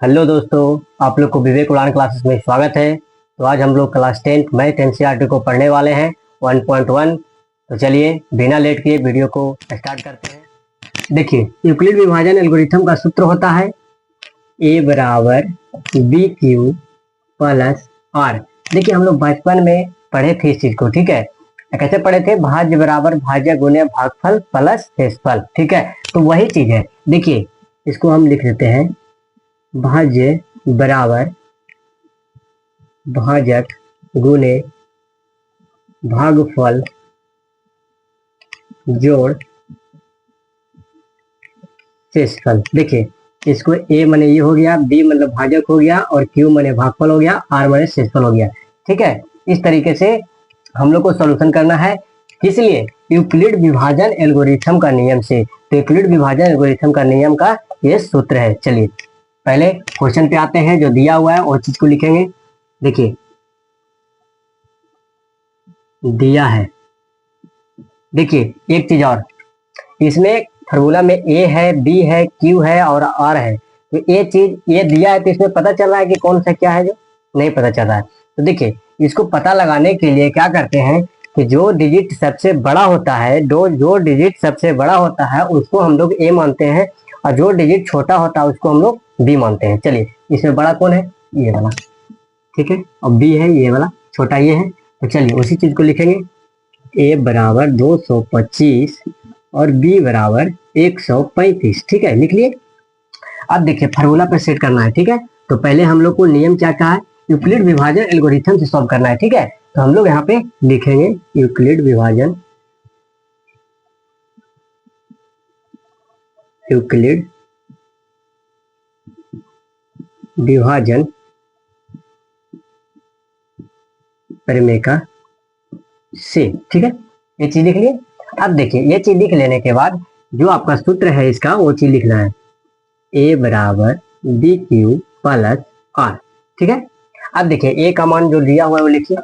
Hello दोस्तों, आप लोग को विवेक उड़ान क्लासेस में स्वागत है। तो आज हम लोग क्लास 10 मैथ एनसीईआरटी को पढ़ने वाले हैं 1.1। तो चलिए बिना लेट किए वीडियो को स्टार्ट करते हैं। देखिए, यूक्लिड विभाजन एल्गोरिथम का सूत्र होता है a बराबर बी क्यू प्लस आर। देखिए, हम लोग बचपन में पढ़े थे इस चीज को, ठीक है। कैसे पढ़े थे? भाज्य बराबर भाज्य गुणे भागफल प्लस शेषफल, ठीक है। तो वही चीज है। देखिए, इसको हम लिख देते हैं भाज्य बराबर भाजक गुणे भागफल जोड़ शेषफल। देखिए, इसको ए माने ये हो गया, बी मतलब भाजक हो गया, और क्यू माने भागफल हो गया, आर माने शेषफल हो गया, ठीक है। इस तरीके से हम लोग को सॉल्यूशन करना है। किस लिए? यूक्लिड विभाजन एल्गोरिथम का नियम से। तो यूक्लिड विभाजन एल्गोरिथम का नियम का ये सूत्र है। चलिए पहले क्वेश्चन पे आते हैं, जो दिया हुआ है वो चीज को लिखेंगे। देखिए, दिया है। देखिए, एक चीज और, इसमें फॉर्मूला में ए है, बी है, क्यू है और आर है। तो ये चीज ये दिया है, तो इसमें पता चल रहा है कि कौन सा क्या है, जो नहीं पता चल रहा है। तो देखिए, इसको पता लगाने के लिए क्या करते हैं कि जो डिजिट सबसे बड़ा होता है, जो डिजिट सबसे बड़ा होता है उसको हम लोग ए मानते हैं, और जो डिजिट छोटा होता है उसको हम लोग बी मानते हैं। चलिए, इसमें बड़ा कौन है? ये वाला, ठीक है, और बी है ये वाला, छोटा ये है। तो चलिए उसी चीज को लिखेंगे, ए बराबर 225 और बी बराबर 135, ठीक है, लिख लिए। अब देखिए, फार्मूला पे सेट करना है, ठीक है। तो पहले हम लोग को नियम क्या कहा है? यूक्लिड विभाजन एल्गोरिथम से सॉल्व करना है, ठीक है। तो हम लोग यहाँ पे लिखेंगे यूक्लिड विभाजन प्रमेय का से, ठीक है। ये चीज लिख लिए। अब देखिए, ये चीज लिख लेने के बाद जो आपका सूत्र है इसका, वो चीज लिखना है, ए बराबर बी क्यू प्लस आर, ठीक है। अब देखिए, ए का मान जो दिया हुआ है वो लिखिए,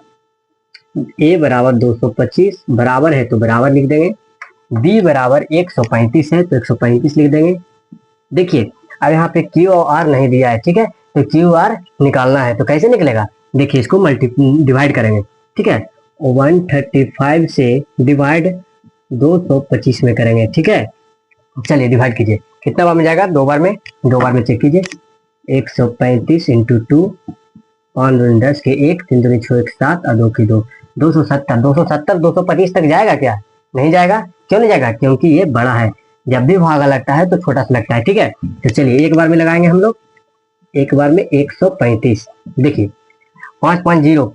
ए बराबर 225 बराबर है तो बराबर लिख देंगे, बी बराबर 135 है तो 135 लिख देंगे। देखिए, अब यहाँ पे क्यू और आर नहीं दिया है, ठीक है। तो क्यू आर निकालना है, तो कैसे निकलेगा? देखिए, इसको डिवाइड करेंगे, ठीक है। 135 से डिवाइड 225 में करेंगे, ठीक है। चलिए डिवाइड कीजिए, कितना बार में जाएगा? दो बार में चेक कीजिए। 135 इंटू 2, 5 दूनी 10 के 1, 3 दूनी 6 1 7 और 2 की 2, 270 225 तक जाएगा क्या? नहीं जाएगा। क्यों नहीं जाएगा? क्योंकि ये बड़ा है। जब भी भागा लगता है तो छोटा सा लगता है, ठीक है। तो चलिए एक बार में लगाएंगे हम लोग, एक बार में 135। देखिए, 5 5 0,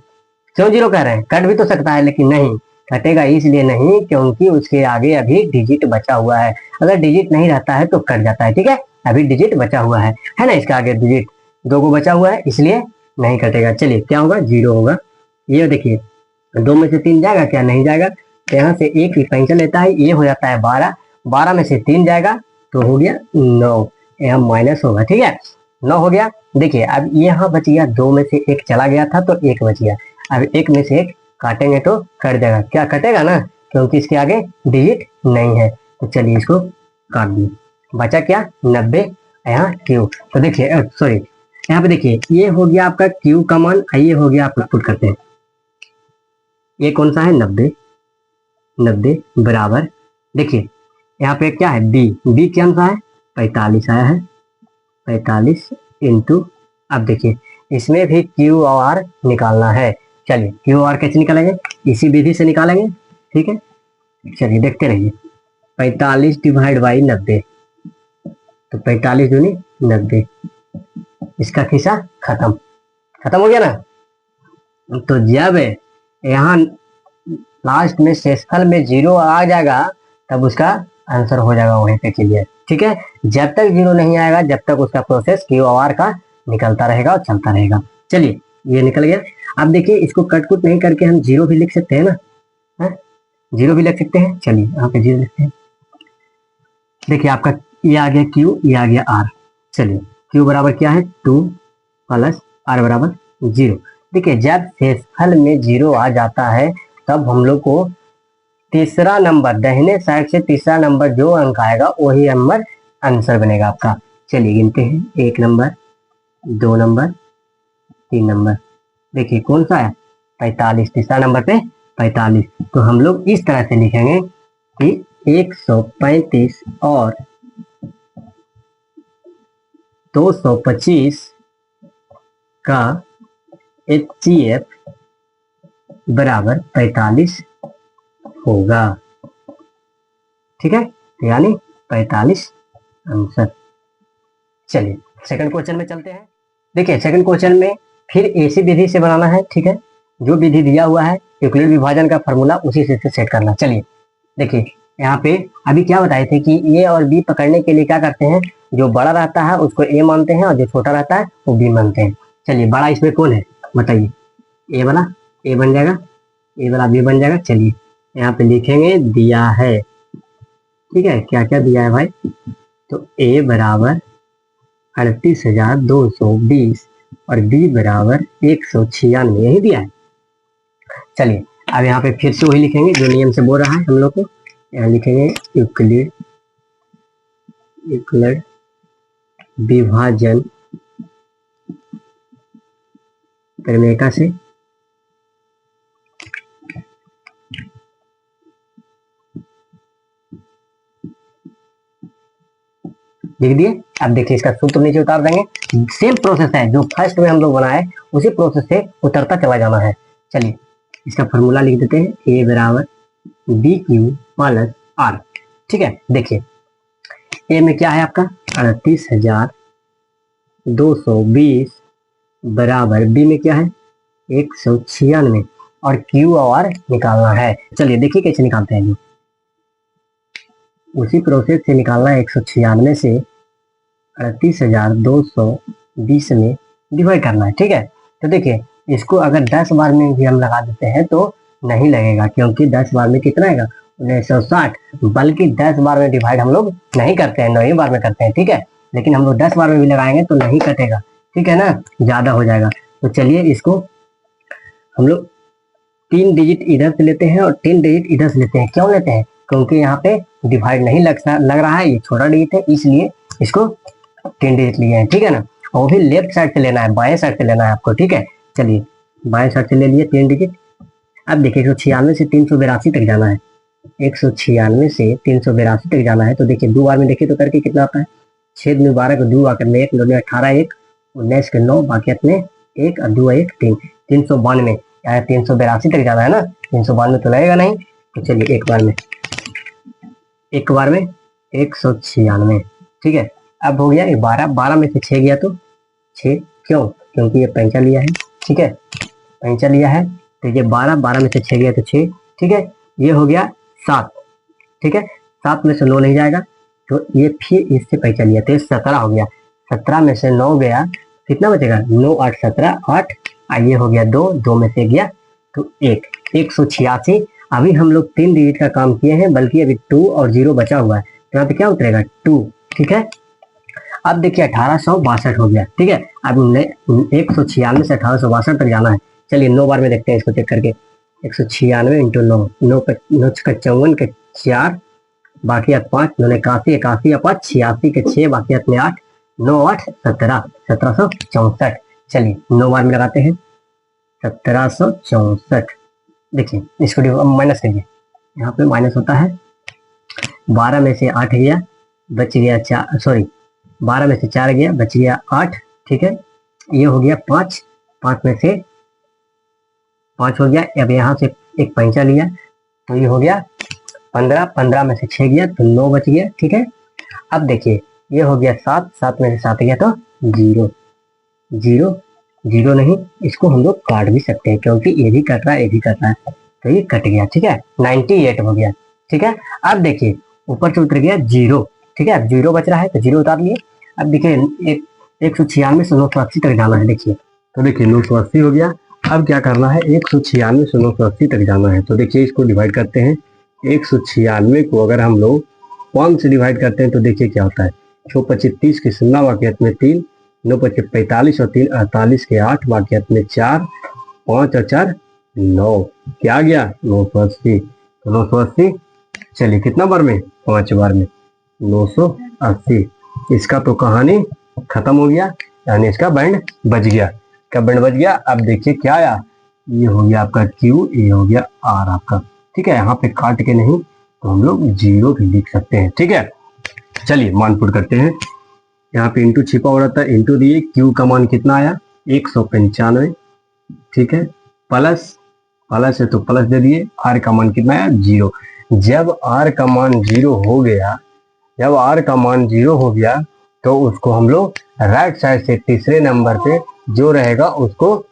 क्यों 0 कह रहे हैं? कट भी तो सकता है, लेकिन नहीं कटेगा, इसलिए नहीं क्योंकि उसके आगे अभी डिजिट बचा हुआ है। अगर डिजिट नहीं रहता है तो कट जाता है, ठीक है। अभी डिजिट बचा हुआ है ना, इसके आगे डिजिट 2 को बचा हुआ है, इसलिए नहीं कटेगा। चलिए क्या होगा? 0 होगा। ये देखिए, 2 में से 3 जाएगा क्या? नहीं जाएगा। तो यहाँ से 1 कैंसिल लेता है, ये हो जाता है 12, 12 में से 3 जाएगा तो हो गया 9, यहाँ माइनस होगा, ठीक है। 9 हो गया। देखिए, अब यहाँ बच गया, 2 में से 1 चला गया था तो 1 बच गया। अब 1 में से 1 काटेंगे तो कट जाएगा, क्या कटेगा ना, क्योंकि इसके आगे डिजिट नहीं है। तो चलिए इसको काट दिए, बचा क्या? 90, यहाँ क्यू। तो देखिए, सॉरी, यहाँ पे देखिए, ये हो गया आपका क्यू का मान, ये हो गया, आप पुट करते हैं, ये कौन सा है? 90, 90 बराबर, देखिए यहाँ पे क्या है? बी, बी क्या सा है? 45 आया है, 45 इंटू, अब देखिए इसमें भी क्यू और आर निकालना है। चलिए क्यू आर कैसे निकालेंगे? इसी विधि से निकालेंगे, ठीक है। चलिए देखते रहिए, 45 डिवाइड बाई 90, तो 45 दूनी 90, इसका खिस्सा खत्म हो गया ना। तो जब यहाँ लास्ट में शेषफल में 0 आ जाएगा तब उसका आंसर हो जाएगा वहीं पे क्लियर, ठीक है। जब तक 0 नहीं आएगा, जब तक उसका प्रोसेस क्यू आर का निकलता रहेगा और चलता रहेगा। चलिए ये निकल गया। अब देखिए, इसको कट कुट नहीं करके हम 0 भी लिख सकते हैं ना, है? 0 भी लिख सकते हैं। चलिए यहाँ पे 0 लिखते हैं। देखिए, आपका ये आ गया क्यू, ये आ गया आर। चलिए, क्यू बराबर क्या है? 2 प्लस आर बराबर 0। देखिए, जब शेषफल में 0 आ जाता है तब हम लोग को तीसरा नंबर, दाहिने साइड से तीसरा नंबर जो अंक आएगा वही नंबर आंसर बनेगा आपका। चलिए गिनते हैं, 1 नंबर, 2 नंबर, 3 नंबर। देखिए कौन सा है 45, तीसरा नंबर पे 45। तो हम लोग इस तरह से लिखेंगे कि 135 और 225 का HCF बराबर 45 होगा। ठीक है, तो यानी 45 आंसर। चलिए सेकंड क्वेश्चन में चलते हैं। देखिए सेकंड क्वेश्चन में फिर ऐसी विधि से बनाना है। ठीक है, जो विधि दिया हुआ है यूक्लिड विभाजन का फॉर्मूला उसी से सेट करना। चलिए देखिए यहाँ पे अभी क्या बताए थे कि ए और बी पकड़ने के लिए क्या करते हैं, जो बड़ा रहता है उसको ए मानते हैं और जो छोटा रहता है वो बी मानते हैं। चलिए बड़ा इसमें कौन है बताइए, ए वाला ए बन जाएगा, ए वाला बी बन जाएगा। चलिए यहाँ पे लिखेंगे दिया है। ठीक है, क्या क्या दिया है भाई, तो ए बराबर 38,220 और बी बराबर 196 यही दिया है। चलिए अब यहाँ पे फिर से वही लिखेंगे जो नियम से बोल रहा है हम लोग को। यहाँ लिखेंगे यूक्लिड विभाजन प्रमेय से लिख दिए। अब देखिए इसका सूत्र नीचे उतार देंगे। सेम प्रोसेस है जो फर्स्ट में हम लोग बनाए, उसी प्रोसेस से उतरता चला जाना है। चलिए इसका फॉर्मूला लिख देते हैं, ए बराबर बी क्यू प्लस आर। ठीक है, देखिए ए में क्या है आपका 38,220 बराबर बी में क्या है 196 और क्यू और निकालना है। चलिए देखिए कैसे निकालते हैं, उसी प्रोसेस से निकालना है। 196 से 38,220 में डिवाइड करना है। ठीक है, तो देखिए इसको अगर 10 बार में भी हम लगा देते हैं तो नहीं लगेगा, क्योंकि 10 बार में कितना आएगा 1960, बल्कि 10 बार में डिवाइड हम लोग नहीं करते हैं, 9 ही बार में करते हैं। ठीक है, लेकिन हम लोग 10 बार में भी लगाएंगे तो नहीं कटेगा। ठीक है ना, ज्यादा हो जाएगा। तो चलिए इसको हम लोग 3 डिजिट इधर से लेते हैं और 3 डिजिट इधर से लेते हैं। क्यों लेते हैं, क्योंकि यहाँ पे डिवाइड नहीं लग रहा है, ये छोटा डिजिट है, इसलिए इसको 3 डिजिट लिए हैं। ठीक है ना, और वो भी लेफ्ट साइड से लेना है, बाएं साइड से लेना है आपको। ठीक है, चलिए बाएं साइड से ले लिए 3 डिजिट। अब देखिए 196 से 382 तक जाना है, 196 से 382 तक जाना है। तो देखिए 2 बार में देखिए तो करके कितना आता है, 6 में 12 को 2 आकर में 1 9 18 1 19 के 9 बाकी अपने 1 और 2 1 3 392 या 382 तक जाना है ना, 392 तो लगेगा नहीं। तो चलिए एक बार में 196। ठीक है, अब हो गया ये 12 में से 6 गया तो 6, क्यों, क्योंकि ये पैंचा लिया है। ठीक है, पैंचा लिया है तो ये 12 में से 6 गया तो 6। ठीक है, ये हो गया 7। ठीक है, 7 में से 9 नहीं जाएगा तो ये फिर इससे पैंचा लिया तो 17 हो गया। 17 में से 9 गया, कितना बचेगा 9 8 17 8, ये हो गया 2 में से गया तो 1, 186। अभी हम लोग 3 डिजिट का काम किए हैं, बल्कि अभी 2 और 0 बचा हुआ है, तो यहाँ पे क्या उतरेगा 2। ठीक है, अब देखिए 1862 हो गया। ठीक है, अब 196 से 1862 तक जाना है। चलिए 9 बार में देखते हैं इसको चेक करके। 196 इंटू 9, 9 का 54 के 4 बाकी 5 9 81 81 या 5 86 के 6 बाकी अपने 8 9 8 17 1764। चलिए 9 बार में लगाते हैं 1764। देखिए इसको माइनस करिए, यहाँ पे माइनस होता है। 12 में से 8 गया, बच गया 4, सॉरी 12 में से 4 गया, बच गया 8। ठीक है, ये हो गया 5, 5 में से 5 हो गया। अब यहाँ से एक पैंचा लिया तो ये हो गया 15, 15 में से 6 गया तो 9 बच गया। ठीक है, अब देखिए ये हो गया 7, 7 में से 7 गया तो 0 0 0 नहीं, इसको हम लोग काट भी सकते हैं क्योंकि ये भी कट रहा है, ये भी कट रहा है, तो ये कट गया। ठीक है, 98 हो गया। ठीक है, अब देखिए ऊपर से उतर गया 0। ठीक है, अब 0 बच रहा है तो 0 उतार लिए। अब देखिए 196 से 980 तक जाना है। देखिए तो देखिए 980 हो गया। अब क्या करना है, 196 से 980 तक जाना है। तो देखिए इसको डिवाइड करते हैं। 196 को अगर हम लोग 5 से डिवाइड करते हैं तो देखिए क्या होता है, 6 25 30 के 0 वाकियत में 3, 9 25 45 और 3 48 के 8 वाकियत में 4, 5 और 4 9, क्या गया 980। तो 980, चलिए कितना बार में 5 बार में 980। इसका तो कहानी खत्म हो गया। यानी इसका बैंड बज गया। क्या बैंड बज गया? अब देखिए क्या आया, ये हो गया आपका क्यू, ये हो गया आर आपका। ठीक है, यहाँ पे काट के नहीं तो हम लोग 0 भी लिख सकते हैं। ठीक है, चलिए मान पुट करते हैं। यहाँ पे इंटू छिपा हो रहा था, इंटू दिए, क्यू का मान कितना आया 195। ठीक है, प्लस प्लस है तो प्लस दे दिए, आर का मान कितना आया 0। जब आर का मान 0 हो गया, जब आर का मान 0 हो गया तो उसको हम लोग राइट साइड से तीसरे नंबर पे जो रहेगा उसको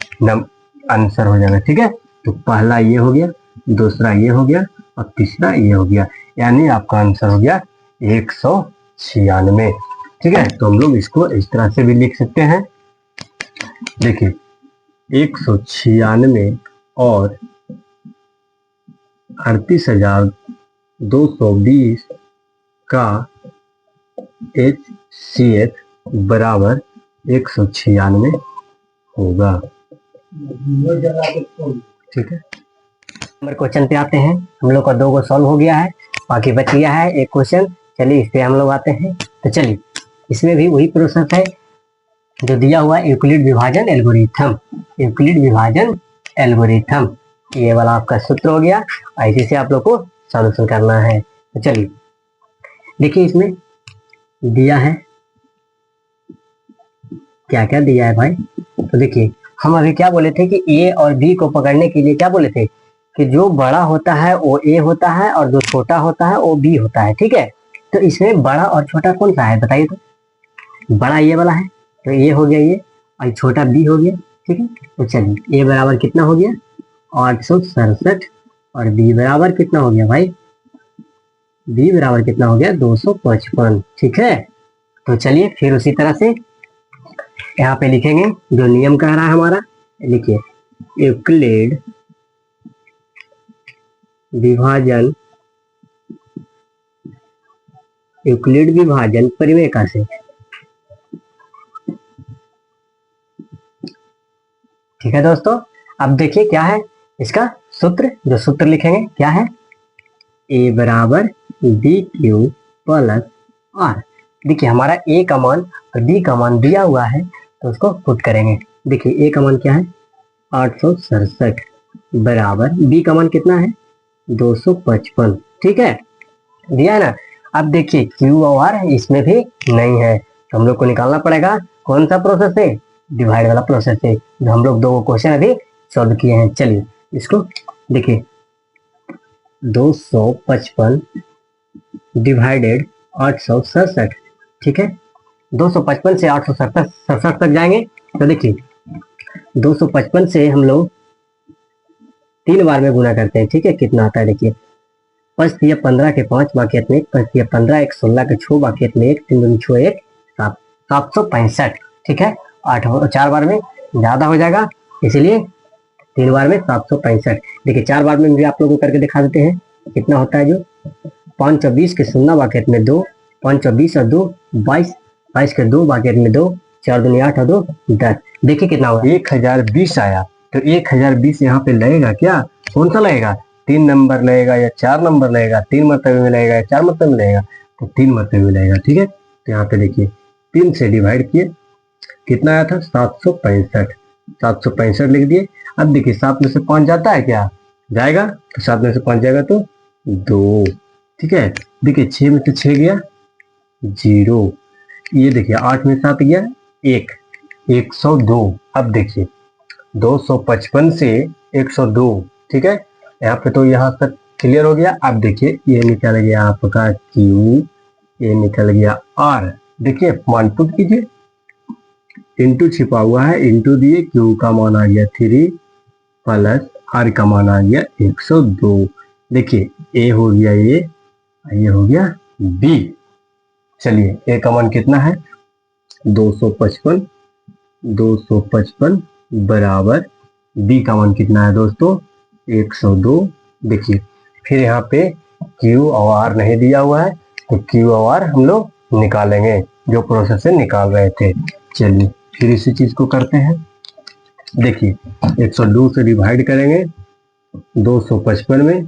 आंसर हो जाएगा। ठीक है, तो पहला ये हो गया, दूसरा ये हो गया और तीसरा ये हो गया, यानी आपका आंसर हो गया 196। ठीक है, तो हम लोग इसको इस तरह से भी लिख सकते हैं। देखिए 196 और 38,220 का HCF बराबर 196 होगा। ठीक है, नंबर क्वेश्चन पे आते हैं। हम लोग का 2 को सॉल्व हो गया है, बाकी बच गया है एक क्वेश्चन। चलिए इस पे हम लोग आते हैं। तो चलिए इसमें भी वही प्रोसेस है जो दिया हुआ है, यूक्लिड विभाजन एल्गोरिथम। यूक्लिड विभाजन एल्गोरिथम ये वाला आपका सूत्र हो गया, इसी से आप लोग को सॉल्यूशन करना है। तो चलिए देखिए इसमें दिया है, क्या क्या दिया है भाई। तो देखिए हम अभी क्या बोले थे कि ए और बी को पकड़ने के लिए क्या बोले थे कि जो बड़ा होता है वो ए होता है और जो छोटा होता है वो बी होता है। ठीक है, तो इसमें बड़ा और छोटा कौन सा है बताइए। तो बड़ा ये वाला है, तो ये हो गया ये, और छोटा बी हो गया। ठीक है, तो चलिए ए बराबर कितना हो गया 867 और बी बराबर कितना हो गया भाई, बी बराबर कितना हो गया 255। ठीक है, तो चलिए फिर उसी तरह से यहाँ पे लिखेंगे जो नियम कह रहा है हमारा। लिखिए यूक्लिड विभाजन, यूक्लिड विभाजन परिमेय से। ठीक है दोस्तों, अब देखिए क्या है इसका सूत्र, जो सूत्र लिखेंगे क्या है, ए बराबर बी क्यू प्लस आर। देखिए हमारा ए का मान और बी का मान दिया हुआ है तो उसको पुट करेंगे। देखिए ए का मान क्या है 867 बराबर, बी का मान कितना है 255। ठीक है, दिया है ना। अब देखिए क्यू और आर इसमें भी नहीं है, तो हम लोग को निकालना पड़ेगा कौन सा प्रोसेस है, डिवाइड वाला प्रोसेस है, जो हम लोग 2 क्वेश्चन अभी सॉल्व किए हैं। चलिए इसको देखिए 255 डिवाइडेड 867। ठीक है, 255 से 867 तक जाएंगे। तो देखिए 255 से हम लोग 3 बार में गुना करते हैं। ठीक है, कितना आता है देखिए 5 या 15 के 5 बाकी में 5 या 15 1 16 के 6 बाकी में 1 3 2 6 1 7 765। ठीक है, 8 4 बार में ज्यादा हो जाएगा, इसलिए 3 बार में 765। देखिए 4 बार में भी आप लोगों को करके दिखा देते हैं कितना होता है। जो 5 और 20 के 0 बाकी में 2, 5 और 20 और 2 22, 22 के 2 बाकी में 2, 4 दूनी 8 और 2 10। देखिए कितना हुआ 1020 आया। तो 1020 यहाँ पे लगेगा क्या, कौन सा लगेगा, 3 नंबर लगेगा या 4 नंबर लगेगा, 3 मरतबे में लगेगा या 4 मरतबे में लगेगा, तो 3 मरतबे में लगेगा। ठीक है, तो यहाँ पे देखिए 3 से डिवाइड किए, कितना आया था 765, 765 लिख दिए। अब देखिए 7 में से 5 जाता है क्या, जाएगा, तो 7 में से 5 जाएगा तो 2। ठीक है, देखिए 6 में से 6 गया 0, ये देखिए 8 में 7 गया 1, 102। अब देखिए 255 से 102। ठीक है, यहाँ पे तो यहाँ तक क्लियर हो गया। अब देखिए ये निकल गया आपका Q, ये निकल गया R। देखिए मान पुट कीजिए, इंटू छिपा हुआ है, इंटू दिए, Q का मान आ गया 3 प्लस R का मान आ गया 102। देखिए A हो गया ये हो गया B। चलिए A का मान कितना है 255, 255 बराबर B का मान कितना है दोस्तों 102। देखिए फिर यहाँ पे Q और R नहीं दिया हुआ है, तो Q और R हम लोग निकालेंगे जो प्रोसेस से निकाल रहे थे। चलिए फिर इसी चीज को करते हैं। देखिए 102 से डिवाइड करेंगे 255 में।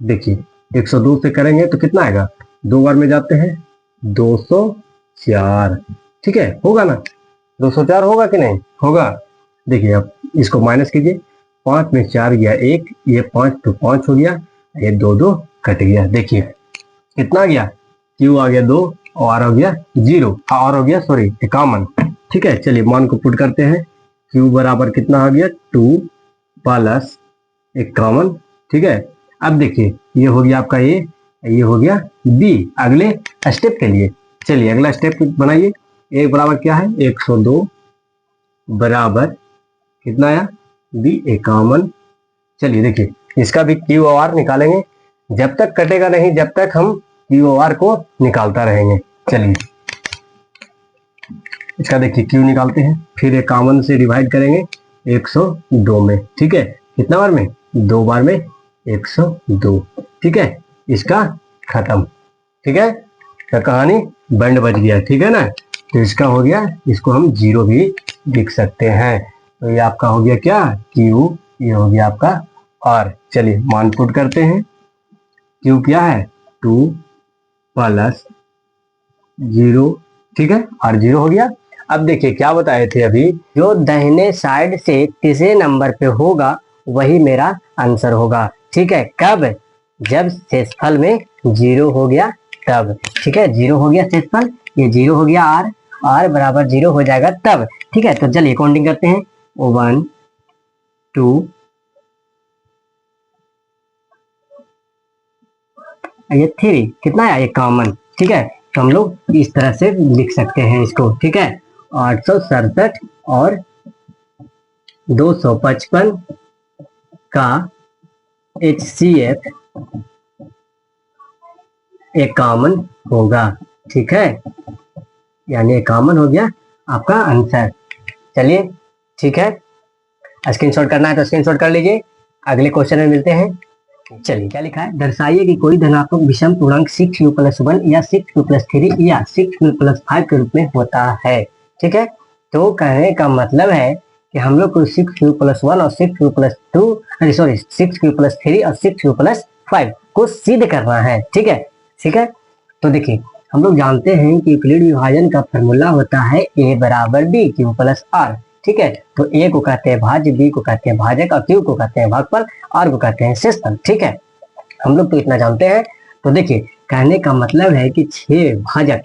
देखिए 102 से करेंगे तो कितना आएगा, 2 बार में जाते हैं 204, ठीक है, होगा ना, 204 होगा कि नहीं होगा। देखिए अब इसको माइनस कीजिए, 5 में 4 गया 1, ये 5 तो 5 हो गया, ये 2 2 कट गया। देखिए कितना आ गया, क्यू आ गया 2 और आर हो गया 0, और हो गया सॉरी 51। ठीक है, चलिए मान को पुट करते हैं, क्यू बराबर कितना आ गया 2 प्लस 51। ठीक है, अब देखिए ये हो गया आपका ए, ये हो गया बी अगले स्टेप के लिए। चलिए अगला स्टेप बनाइए, ए बराबर क्या है 102 बराबर कितना आया बी 51। चलिए देखिए इसका भी क्यू ओ आर निकालेंगे, जब तक कटेगा नहीं जब तक हम क्यू ओ आर को निकालता रहेंगे। चलिए इसका देखिए क्यू निकालते हैं, फिर 51 से डिवाइड करेंगे 102 में। ठीक है, कितना बार में 2 बार में 102। ठीक है, इसका खत्म। ठीक है, तो कहानी बंड बच गया। ठीक है ना, तो इसका हो गया, इसको हम 0 भी लिख सकते हैं। तो ये आपका हो गया क्या क्यू, ये हो गया आपका आर। चलिए मान पुट करते हैं, क्यू क्या है 2 प्लस 0। ठीक है, आर 0 हो गया। अब देखिए क्या बताए थे अभी, जो दाहिने साइड से तीसरे नंबर पे होगा वही मेरा आंसर होगा। ठीक है, कब, जब शेषफल में 0 हो गया तब। ठीक है, 0 हो गया शेषफल, ये 0 हो गया आर, आर बराबर 0 हो जाएगा तब। ठीक है, तो चलिए काउंटिंग करते हैं, 1 2, ये 3, कितना है ये कॉमन। ठीक है, तो हम लोग इस तरह से लिख सकते हैं इसको। ठीक है, 867 और 255 का HCF एक कॉमन होगा। ठीक है, यानी एक कॉमन हो गया आपका आंसर। चलिए ठीक है, स्क्रीनशॉट करना है तो स्क्रीनशॉट कर लीजिए, अगले क्वेश्चन में मिलते हैं। चलिए क्या लिखा है, दर्शाइए कि कोई धनात्मक विषम पूर्णांक 6u + 1 या 6u + 3 या 6u + 5 के रूप में होता है। ठीक है, तो कहने का मतलब है कि हम लोग को 6u + 1 और 6u + 2 सॉरी 6u + 3 और 6u + 5 को सिद्ध करना है। ठीक है, ठीक है, तो देखिए हम लोग जानते हैं कि यूक्लिड विभाजन का फॉर्मूला होता है a बराबर b q + r। ठीक है, तो a को कहते हैं भाज्य, b को कहते हैं भाजक और q को कहते हैं भागफल, r को कहते हैं शेषफल। ठीक है, हम लोग तो इतना जानते हैं। तो देखिए कहने का मतलब है कि 6 भाजक,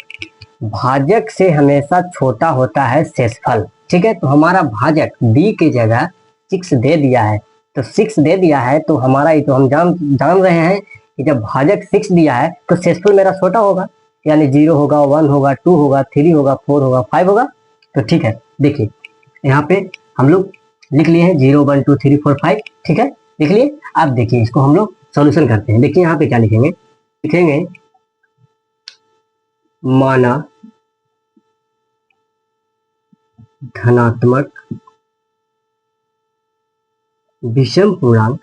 भाजक से हमेशा छोटा होता है शेषफल। ठीक है, तो हमारा भाजक b की जगह 6 दे दिया है, तो 6 दे दिया है तो हमारा ये तो हम जान रहे हैं कि जब भाजक 6 दिया है तो शेषफल मेरा छोटा होगा, यानी 0 होगा, 1 होगा, 2 होगा, 3 होगा, 4 होगा, 5 होगा। तो ठीक है, देखिए यहाँ पे हम लोग लिख लिए हैं 0 1 2 3 4 5। ठीक है, लिख लिए। अब देखिए इसको हम लोग सॉल्यूशन करते हैं। देखिए यहाँ पे क्या लिखेंगे, लिखेंगे माना धनात्मक विषम पूर्णांक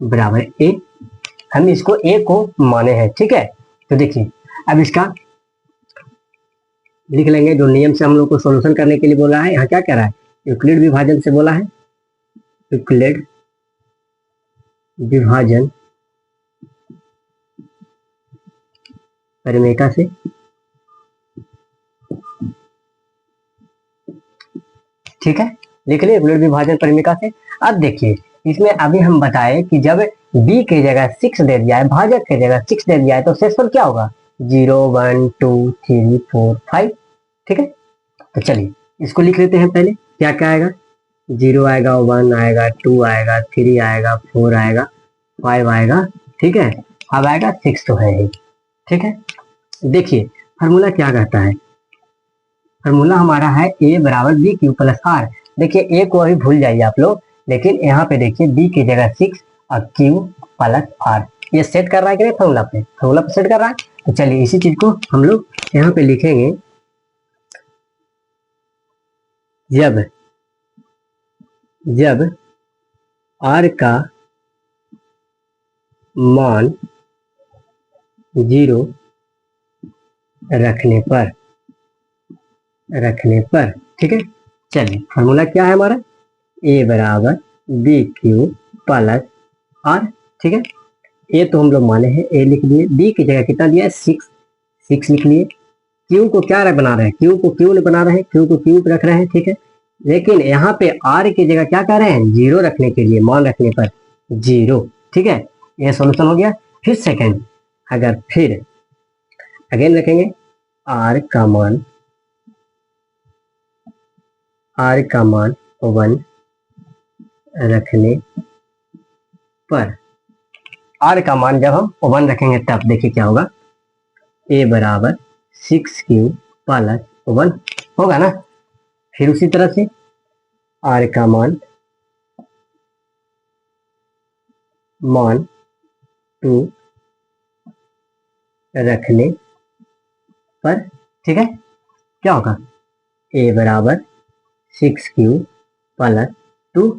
बराबर a, हम इसको a को माने हैं। ठीक है, तो देखिए अब इसका लिख लेंगे, जो नियम से हम लोग को सॉल्यूशन करने के लिए बोला है। यहाँ क्या कह रहा है, यूक्लिड विभाजन से बोला है, यूक्लिड विभाजन परिमेय से। ठीक है, लिख लिए यूक्लिड विभाजन परिमेय से। अब देखिए इसमें अभी हम बताए कि जब b की जगह 6 दे दिया है, भाजक की जगह 6 दे दिया है, तो शेषफल क्या होगा 0 1 2 3 4 5। ठीक है, तो चलिए इसको लिख लेते हैं। पहले क्या क्या आएगा, 0 आएगा, 1 आएगा, 2 आएगा, 3 आएगा, 4 आएगा, 5 आएगा। ठीक है, अब आएगा 6 तो है ही। ठीक है, देखिए फार्मूला क्या कहता है, फार्मूला हमारा है a बराबर b q + r। देखिए a को अभी भूल जाइए आप लोग, लेकिन यहाँ पे देखिए b की जगह 6 और q + r, ये सेट कर रहा है कि नहीं, फार्मूला पे सेट कर रहा है। तो चलिए इसी चीज को हम लोग यहाँ पे लिखेंगे, जब r का मान 0 रखने पर। ठीक है, चलिए फार्मूला क्या है हमारा, a बराबर b q + r। ठीक है, ए तो हम लोग माने हैं, ए लिख दिए। बी की जगह कितना दिया है 6, 6 लिख लिए। क्यू को क्या बना रहे हैं, क्यू को क्यू बना रहे हैं, क्यू को क्यू रख रहे हैं, ठीक है। लेकिन यहाँ पे आर की जगह क्या कर रहे हैं, 0 रखने के लिए, मान रखने पर 0, ठीक है। ये सॉल्यूशन हो गया। फिर सेकंड, अगर फिर अगेन रखेंगे आर का मान 1 रखने पर, आर का मान जब हम 1 रखेंगे तब देखिए क्या होगा, ए बराबर 6 प्लस 1 होगा ना। फिर उसी तरह से आर का मान 2 रखने पर, ठीक है, क्या होगा, ए बराबर 6 प्लस 2,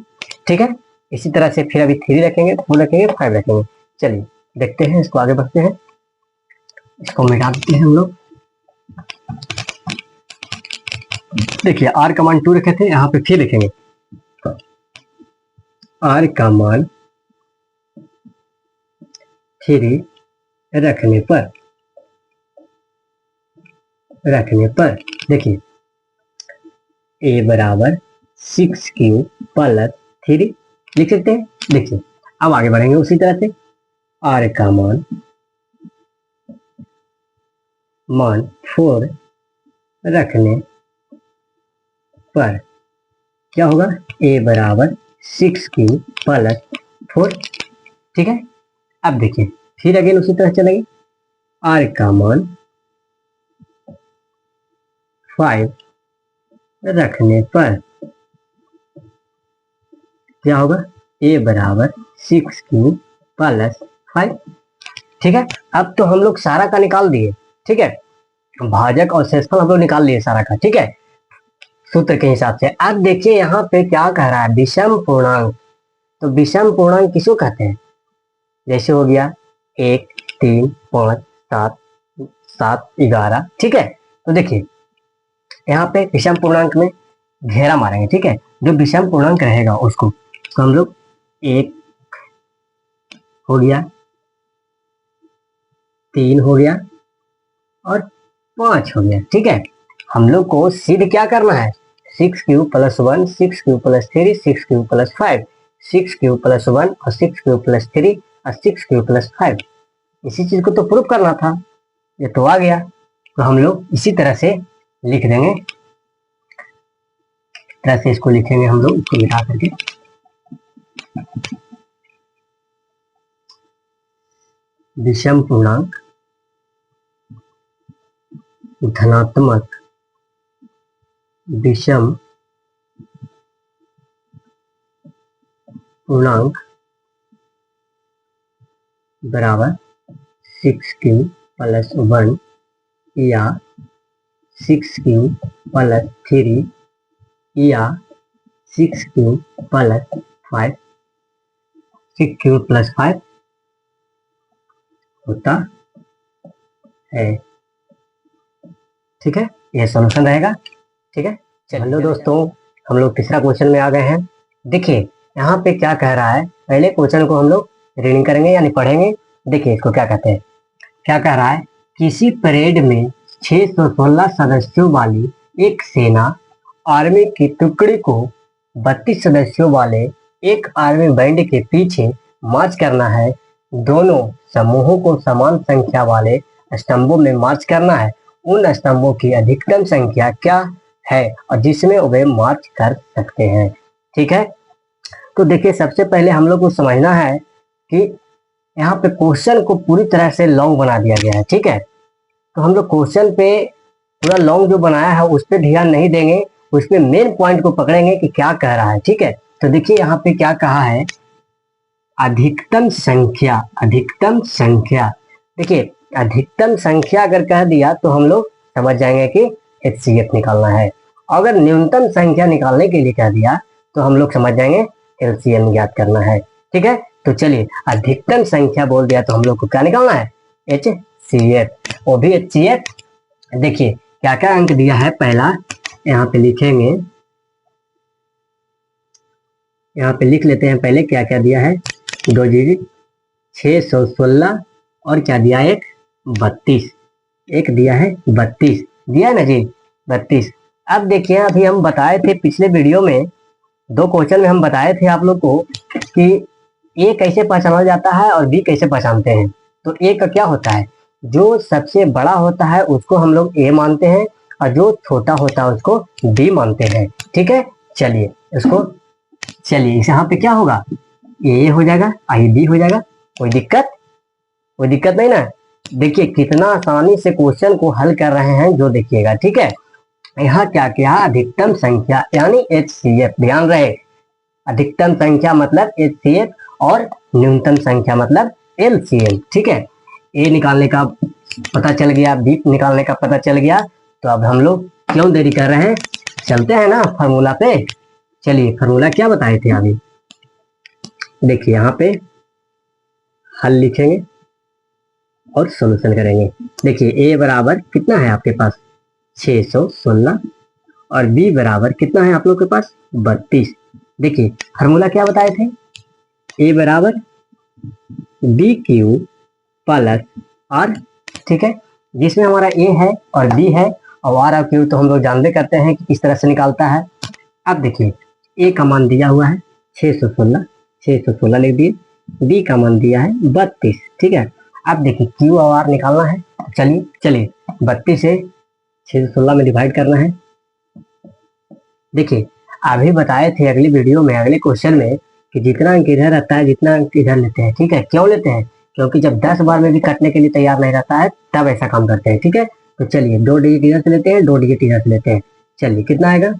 ठीक है। इसी तरह से फिर अभी 3 रखेंगे, 4 रखेंगे, 5 रखेंगे। चलिए देखते हैं, इसको आगे बढ़ते हैं, इसको मिटा देते हैं हम लोग। देखिए आर का मान 2 रखे थे, यहाँ पे फिर लिखेंगे आर का मान 3 रखने पर देखिए ए बराबर 6 प्लस 3 लिख सकते हैं। देखिए अब आगे बढ़ेंगे उसी तरह से, आर का मान 4 रखने पर क्या होगा, ए बराबर 6 प्लस 4, ठीक है। अब देखिए फिर अगेन उसी तरह चलेंगे, आर का मान 5 रखने पर क्या होगा, ए बराबर 6 प्लस 5, ठीक है। अब तो हम लोग सारा का निकाल दिए, ठीक है, भाजक और शेषफल हम लोग निकाल लिए सारा का, ठीक है, सूत्र के हिसाब से। अब देखिए यहाँ पे क्या कह रहा है, विषम पूर्णांक। तो विषम पूर्णांक किसको कहते हैं, जैसे हो गया 1, 3, 5, 7, 7, 11, ठीक है। तो देखिए यहाँ पे विषम पूर्णांक में घेरा मारेंगे, ठीक है। जो विषम पूर्णांक रहेगा उसको तो हम लोग 1 हो गया, 3 हो गया और 5 हो गया, ठीक है। हम लोग को सिद्ध क्या करना है, 6 प्लस 1, 6 प्लस 3, 6 प्लस 5, 6 प्लस 1 और 6 प्लस 3 और 6 प्लस 5, इसी चीज को तो प्रूफ करना था। ये तो आ गया, तो हम लोग इसी तरह से लिख देंगे, इस तरह से इसको लिखेंगे हम लोग, इसको मिटा करके विषम पूर्णांक धनात्मक विषम पूर्णांक बराबर 6 प्लस 1 या 6 प्लस 3 या 6 प्लस 5, 6 प्लस 5 होता है, ठीक है। यह सॉल्यूशन रहेगा, ठीक है। चलो दोस्तों हम लोग तीसरा क्वेश्चन में आ गए हैं। देखिए यहाँ पे क्या कह रहा है, पहले क्वेश्चन को हम लोग रीडिंग करेंगे यानी पढ़ेंगे। देखिए इसको क्या कहते हैं, क्या कह रहा है, किसी परेड में 616 सदस्यों वाली एक सेना आर्मी की टुकड़ी को 32 सदस्यों वाले एक आर्मी बैंड के पीछे मार्च करना है। दोनों समूहों को समान संख्या वाले स्तंभों में मार्च करना है। उन स्तंभों की अधिकतम संख्या क्या है और जिसमें वे मार्च कर सकते हैं, ठीक है। तो देखिए सबसे पहले हम लोग को समझना है कि यहाँ पे क्वेश्चन को पूरी तरह से लॉन्ग बना दिया गया है, ठीक है। तो हम लोग क्वेश्चन पे पूरा लॉन्ग जो बनाया है उस पर ध्यान नहीं देंगे, उस पे मेन पॉइंट को पकड़ेंगे कि क्या कह रहा है, ठीक है। तो देखिए यहाँ पे क्या कहा है, अधिकतम संख्या, अधिकतम संख्या। देखिए अधिकतम संख्या अगर कह दिया तो हम लोग समझ जाएंगे कि HCF निकालना है। अगर न्यूनतम संख्या निकालने के लिए कह दिया तो हम लोग समझ जाएंगे LCM ज्ञात करना है, ठीक है। तो चलिए अधिकतम संख्या बोल दिया तो हम लोग को क्या निकालना है, HCF, वो भी HCF। देखिए क्या क्या अंक दिया है, पहला यहाँ पे लिखेंगे, यहाँ पे लिख लेते हैं पहले क्या क्या दिया है, 2 डिजिट 616 और क्या दिया, एक 32, एक दिया है 32, दिया है ना जी 32। अब देखिए अभी हम बताए थे पिछले वीडियो में, 2 क्वेश्चन में हम बताए थे आप लोग को कि ए कैसे पहचाना जाता है और बी कैसे पहचानते हैं। तो ए का क्या होता है, जो सबसे बड़ा होता है उसको हम लोग ए मानते हैं और जो छोटा होता है उसको बी मानते हैं। ठीक है, चलिए इसको, चलिए इस यहाँ पे क्या होगा, ये हो जाएगा, आई बी हो जाएगा। कोई दिक्कत, कोई दिक्कत नहीं ना। देखिए कितना आसानी से क्वेश्चन को हल कर रहे हैं जो देखिएगा। ठीक है, यहाँ क्या क्या, अधिकतम संख्या यानी HCF, ध्यान रहे अधिकतम संख्या मतलब HCF और न्यूनतम संख्या मतलब LCM। ठीक है, ए निकालने का पता चल गया, बी निकालने का पता चल गया, तो अब हम लोग क्यों देरी कर रहे हैं, चलते हैं ना फार्मूला पे। चलिए फार्मूला क्या बताए थे अभी, देखिए यहाँ पे हल लिखेंगे और सॉल्यूशन करेंगे। देखिए ए बराबर कितना है आपके पास 616 और बी बराबर कितना है आप लोग के पास 32। देखिए फार्मूला क्या बताए थे, ए बराबर बी क्यू प्लस आर। ठीक है, जिसमें हमारा ए है और बी है और आर और क्यू तो हम लोग जानते करते हैं कि किस तरह से निकालता है। अब देखिए ए का मान दिया हुआ है 616, 616 लिख दिए, बी का मान दिया है 32। ठीक है, अब देखिए क्यू और आर निकालना है, चलिए चलिए 32 से 616 में डिवाइड करना है। देखिए अभी बताए थे अगली वीडियो में, अगले क्वेश्चन में, कि जितना अंक इधर रहता है जितना अंक इधर लेते हैं। ठीक है, क्यों लेते हैं, क्योंकि जब 10 बार में भी कटने के लिए तैयार नहीं रहता है तब ऐसा काम करते हैं। ठीक है, तो चलिए 2 डिजिट इधर से लेते हैं, 2 डिजिट इधर से लेते हैं। चलिए कितना आएगा,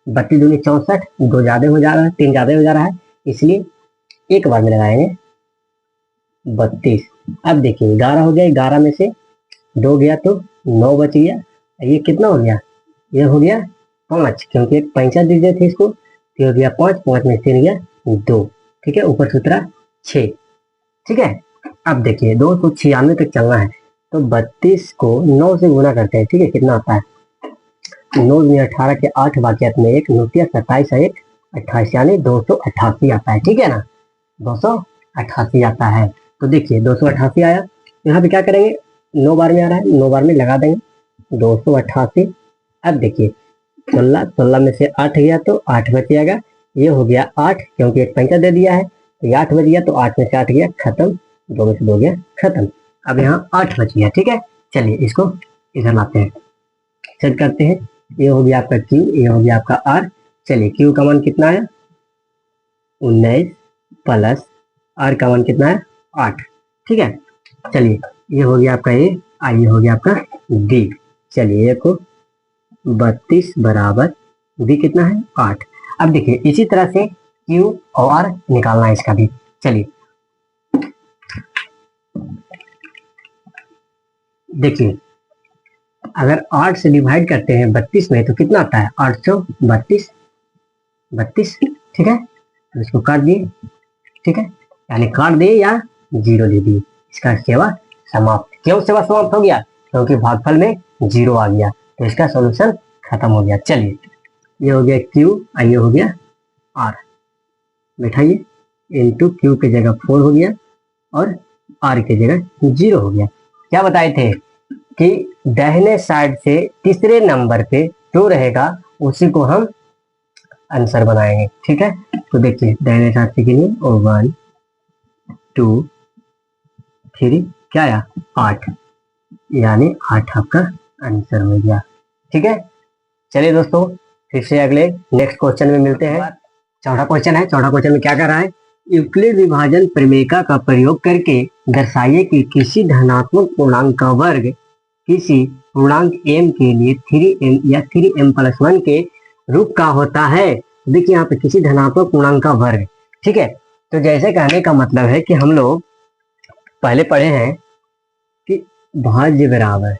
32 दूनी 64, 2 ज्यादा हो जा रहा है, 3 ज्यादा हो जा रहा है, इसलिए एक बार में लगाएंगे 32। अब देखिए 11 हो गया, 11 में से 2 गया तो 9 बच गया। ये कितना हो गया, ये हो गया 5, क्योंकि एक 65 दीजिए थे इसको, तो हो गया 5, 5 में 3 गया 2। ठीक है, ऊपर सूत्रा 6। ठीक है, अब देखिए 296 तक चलना है, तो 32 को 9 से गुना करते हैं। ठीक है, कितना आता है, 9 में 18 के 8 बाकियात में 1, 9 27 1 28, यानी 288 आता है। ठीक है ना, 288 आता है। तो देखिए 288 आया, यहाँ पे क्या करेंगे, 9 बार में आ रहा है, 9 बार में लगा देंगे 288। अब देखिए 16 में से 8 गया तो 8 बच जाएगा, ये हो गया 8, क्योंकि एक 5 दे दिया है, तो ये 8 बच गया, तो 8 में से 8 गया खत्म, 2 में से 2 गया खत्म। अब यहाँ 8 बच गया। ठीक है, चलिए इसको इधर लाते हैं, सेट करते हैं। ये हो गया आपका क्यू, ये हो गया आपका आर। चलिए क्यू का मान कितना है 19 प्लस आर का मान कितना है 8। ठीक है, चलिए ये हो गया आपका ए, ये हो गया आपका डी। चलिए ए को 32 बराबर बी कितना है 8। अब देखिए इसी तरह से क्यू और आर निकालना है इसका भी। चलिए देखिए अगर 8 से डिवाइड करते हैं 32 में तो कितना आता है 832, 32। ठीक है, तो इसको काट दिए। ठीक है, यानी काट दिए या 0 दे दिए, इसका सेवा समाप्त। क्यों सेवा समाप्त हो गया, क्योंकि भागफल में 0 आ गया, तो इसका सॉल्यूशन खत्म हो गया। चलिए ये हो गया क्यू, ये हो गया आर, बैठाइए, इंटू क्यू की जगह 4 हो गया और आर की जगह 0 हो गया। क्या बताए थे कि दाहिने साइड से तीसरे नंबर पे जो रहेगा उसी को हम आंसर बनाएंगे। ठीक है, तो देखिए दाहिने साइड से गिनिए, 1 2 3, क्या आया 8, यानी 8 आपका आंसर हो गया। ठीक है, चलिए दोस्तों फिर से अगले नेक्स्ट क्वेश्चन में मिलते हैं। चौथा क्वेश्चन है, चौथा क्वेश्चन में क्या कर रहा है, यूक्लिड विभाजन प्रमेय का प्रयोग करके दर्शाइए कि किसी धनात्मक पूर्णांक का वर्ग किसी पूर्णांक m के लिए 3m या 3m+1 के रूप का होता है। देखिए यहाँ पे किसी धनात्मक पूर्णांक का वर्ग। ठीक है, तो जैसे कहने का मतलब है कि हम लोग पहले पढ़े हैं कि भाज्य बराबर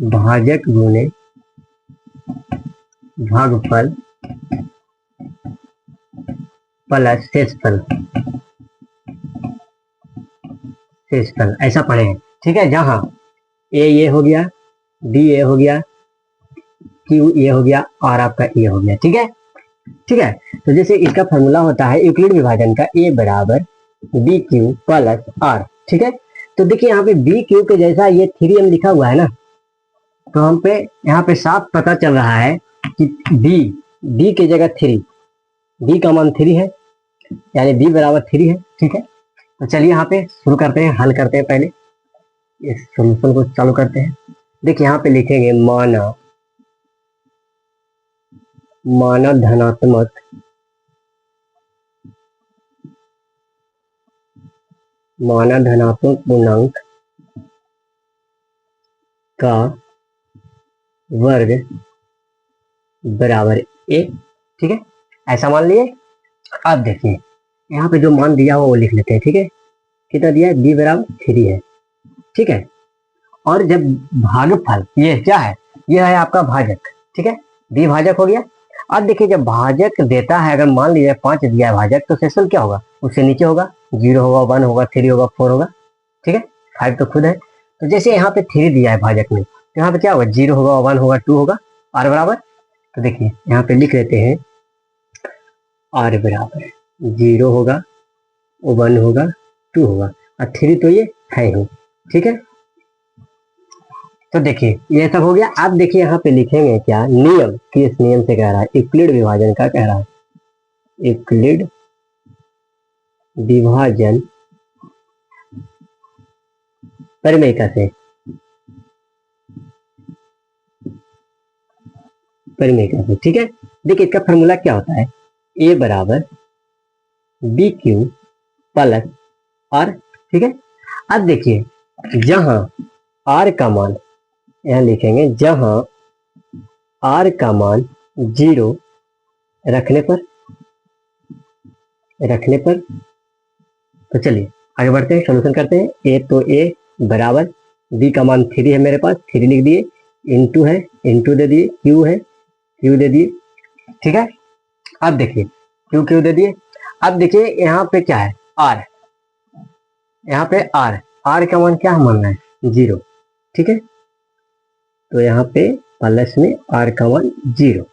भाजक गुणे भागफल प्लस शेषफल, ऐसा पढ़े हैं। ठीक है, जहां ए ये हो गया, डी ए हो गया, क्यू ये हो गया और आपका ए हो गया। ठीक है, ठीक है। तो जैसे इसका फॉर्मूला होता है यूक्लिड विभाजन का, ए बराबर बी क्यू प्लस आर। ठीक है, तो देखिए यहाँ पे बी क्यू के जैसा ये 3m लिखा हुआ है ना, तो हम पे यहाँ पे साफ पता चल रहा है कि बी की जगह 3, बी का मान 3 है, यानी बी बराबर 3 है। ठीक है, तो चलिए यहाँ पे शुरू करते हैं, हल करते हैं। पहले इस सॉल्यूशन को चालू करते हैं। देखिए यहाँ पे लिखेंगे माना धनात्मक पूर्णांक का वर्ग बराबर ए। ठीक है, ऐसा मान लिए। अब देखिए यहाँ पे जो मान दिया हुआ वो लिख लेते हैं। ठीक है, कितना दिया है, बी बराबर 3 है। ठीक है, और जब भागफल, ये क्या है, ये है आपका भाजक। ठीक है, बी भाजक हो गया। अब देखिए जब भाजक देता है, अगर मान लीजिए 5 दिया है भाजक, तो शेषफल क्या होगा, उससे नीचे होगा, 0 होगा, 1 होगा, 3 होगा, 4 होगा। ठीक है, 5 तो खुद है। तो जैसे यहाँ पे 3 दिया है भाजक में, तो यहाँ पे क्या होगा, 0 होगा, 1 होगा, 2 होगा, आर बराबर। तो देखिए यहाँ पे लिख लेते हैं आर बराबर 0 होगा, 1 होगा, 2 होगा, और 3 तो ये है ही। ठीक है, तो देखिए ये सब हो गया। आप देखिए यहाँ पे लिखेंगे क्या, नियम, किस नियम से कह रहा है, यूक्लिड विभाजन का कह रहा है, यूक्लिड विभाजन परिमेय से, ठीक है। देखिए इसका फॉर्मूला क्या होता है, ए बराबर बी क्यू प्लस आर। ठीक है, अब देखिए जहां आर का मान, यहां लिखेंगे जहां आर का मान 0 रखने पर, तो चलिए आगे बढ़ते हैं, सोल्यूशन करते हैं। ए तो ए बराबर बी का मान 3 है मेरे पास, 3 लिख दिए, इंटू है, इंटू दे दिए, क्यू है, क्यू दे दिए। ठीक है, अब देखिए क्यू दे दिए। अब देखिए यहाँ पे क्या है, आर, यहाँ पे आर का मान क्या मानना है, 0। ठीक है, तो यहाँ पे प्लस में आर का मान 0।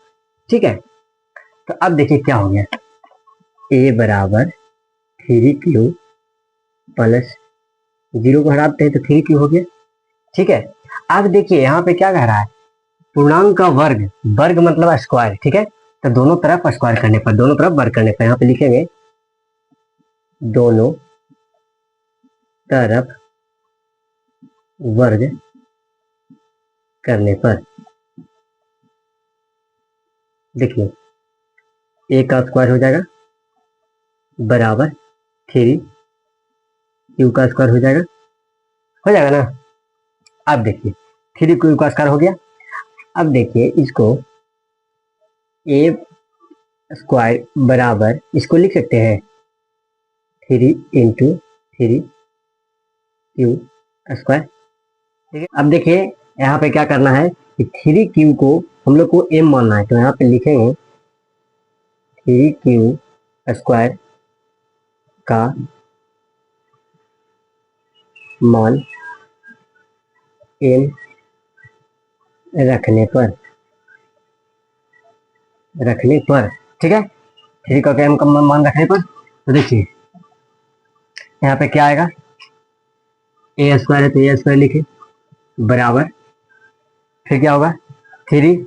ठीक है, तो अब देखिए क्या हो गया, ए बराबर 3q प्लस 0 को हटाते हैं तो 3q हो गया। ठीक है, अब देखिए यहाँ पे क्या कह रहा है, पूर्णांक का वर्ग, वर्ग मतलब स्क्वायर। ठीक है, तो दोनों तरफ स्क्वायर करने पर, दोनों तरफ वर्ग करने पर, यहाँ पे लिखेंगे दोनों तरफ वर्ग करने पर। देखिए ए का स्क्वायर हो जाएगा बराबर 3q का स्क्वायर हो जाएगा ना। अब देखिए 3q का स्क्वायर हो गया। अब देखिए इसको ए स्क्वायर बराबर, इसको लिख सकते हैं 3 इंटू 3q स्क्वायर। ठीक है, अब देखिए यहाँ पे क्या करना है कि 3q को हम लोग को m मानना है, तो यहाँ पे लिखेंगे 3q स्क्वायर का मान m रखने पर, ठीक है, 3 का m का मान रखने पर। तो देखिए यहाँ पे क्या आएगा, ए स्क्वायर है तो ए स्क्वायर लिखे बराबर, फिर क्या होगा 3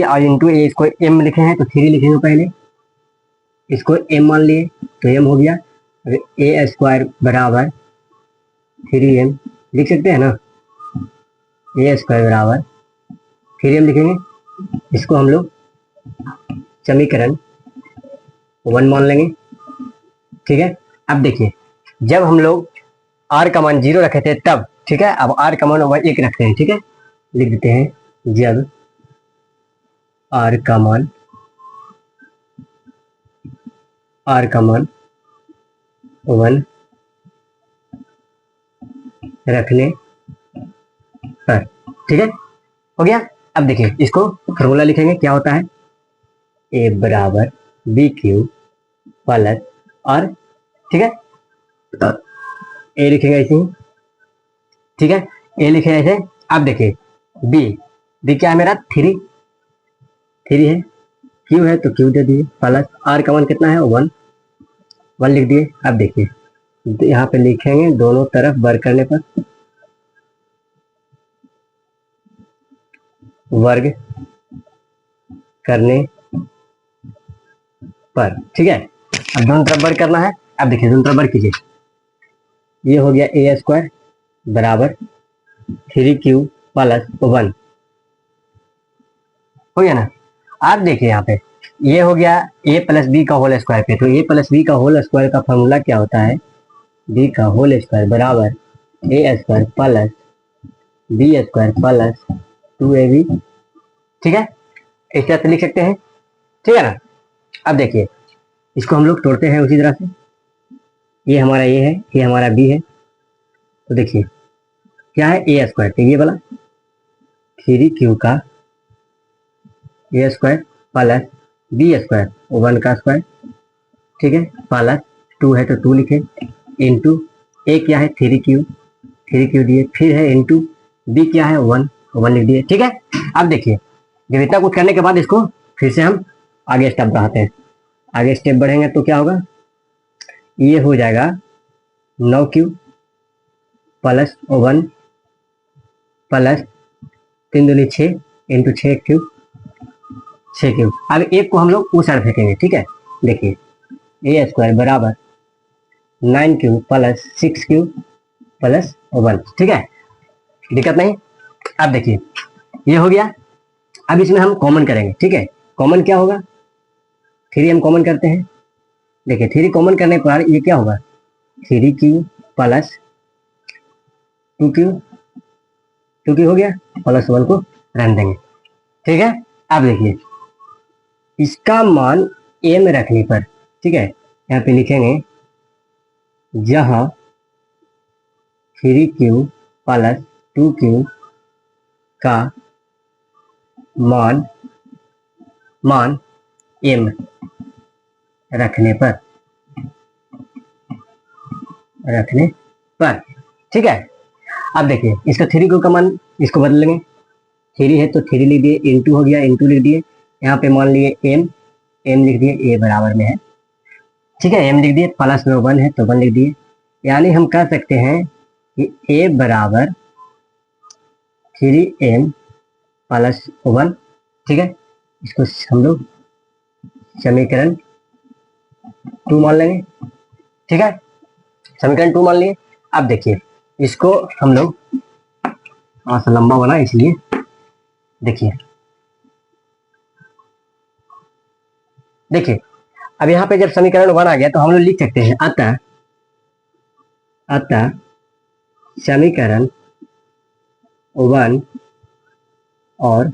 और इंटू ए, इसको m लिखे हैं तो 3 लिखेंगे पहले, इसको m मान लिए तो m हो गया, ए स्क्वायर बराबर 3m लिख सकते हैं ना, ए स्क्वायर बराबर 3m लिखेंगे, इसको हम लोग समीकरण 1 मान लेंगे। ठीक है, अब देखिए जब हम लोग r का मान 0 रखे थे तब, ठीक है, अब r का मान 1 रखते हैं। ठीक है, लिख देते हैं जब r का मान 1 रखने पर। ठीक है, हो गया। अब देखिए इसको फॉर्मूला लिखेंगे, क्या होता है, ए बराबर बी क्यू प्लस आर। ठीक है, ए लिखेंगे ऐसे ही। ठीक है, ए लिखे ऐसे। अब देखिए बी क्या है मेरा, 3 है, क्यू है तो क्यू दे दिए, प्लस आर का मान कितना है 1, 1 लिख दिए। अब देखिए यहाँ पे लिखेंगे दोनों तरफ वर्ग करने पर, वर्ग करने पर, ठीक है। अब दोनों तरफ वर्ग करना है। अब देखिए दोनों तरफ वर्ग कीजिए, ये हो गया ए स्क्वायर बराबर 3q प्लस 1, हो गया ना। अब देखिए यहाँ पे ये हो गया a प्लस बी का होल स्क्वायर पे, तो a प्लस बी का होल स्क्वायर का फॉर्मूला क्या होता है, b का होल स्क्वायर बराबर a square plus B square plus 2ab, ठीक है। इस तरह से लिख सकते हैं, ठीक है ना। अब देखिए इसको हम लोग तोड़ते हैं उसी तरह से, ये हमारा a है, ये हमारा b है, तो देखिए क्या है a स्क्वायर, तो ये वाला 3q का a square plus B square 1 का स्क्वायर, ठीक है, प्लस 2 है तो 2 लिखे, इंटू ए क्या है 3q, 3q दिए, फिर है इंटू बी क्या है 1, 1 लिख दिए, ठीक है। अब देखिए जब इतना कुछ करने के बाद इसको फिर से हम आगे स्टेप बढ़ाते हैं, आगे स्टेप बढ़ेंगे तो क्या होगा, ये हो जाएगा 9q प्लस 1 प्लस 3 दूनी 6 इंटू 6 क्यूब, 6 क्यूब। अब एक को हम लोग उस साइड फेंकेंगे, ठीक है। देखिए ए स्क्वायर बराबर 9q प्लस 6q प्लस 1, ठीक है, दिक्कत नहीं। अब देखिए ये हो गया, अब इसमें हम कॉमन करेंगे, ठीक है। कॉमन क्या होगा, 3 हम कॉमन करते हैं, देखिए 3 कॉमन करने पर ये क्या होगा 3q प्लस 2q, 2q हो गया, प्लस 1 को रहने देंगे, ठीक है। अब देखिए इसका मान a में रखने पर, ठीक है, यहाँ पे लिखेंगे जहां 3q प्लस 2q का मान m रखने पर, ठीक है। अब देखिए इसका 3q का मान इसको बदल लेंगे, 3 है तो 3 लिख दिए, इंटू हो गया, इंटू लिख दिए, यहाँ पे मान लिए m लिख दिए, a बराबर में है, ठीक है, m लिख दिए, प्लस में 1 है तो 1 लिख दिए, यानी हम कह सकते हैं कि a बराबर 3m प्लस 1, ठीक है। इसको हम लोग समीकरण 2 मान लेंगे, ठीक है, समीकरण 2 मान लिए। अब देखिए इसको हम लोग थोड़ा सा लंबा बना इसलिए देखिए अब यहाँ पे जब समीकरण 1 आ गया तो हम लोग लिख सकते हैं अतः समीकरण 1 और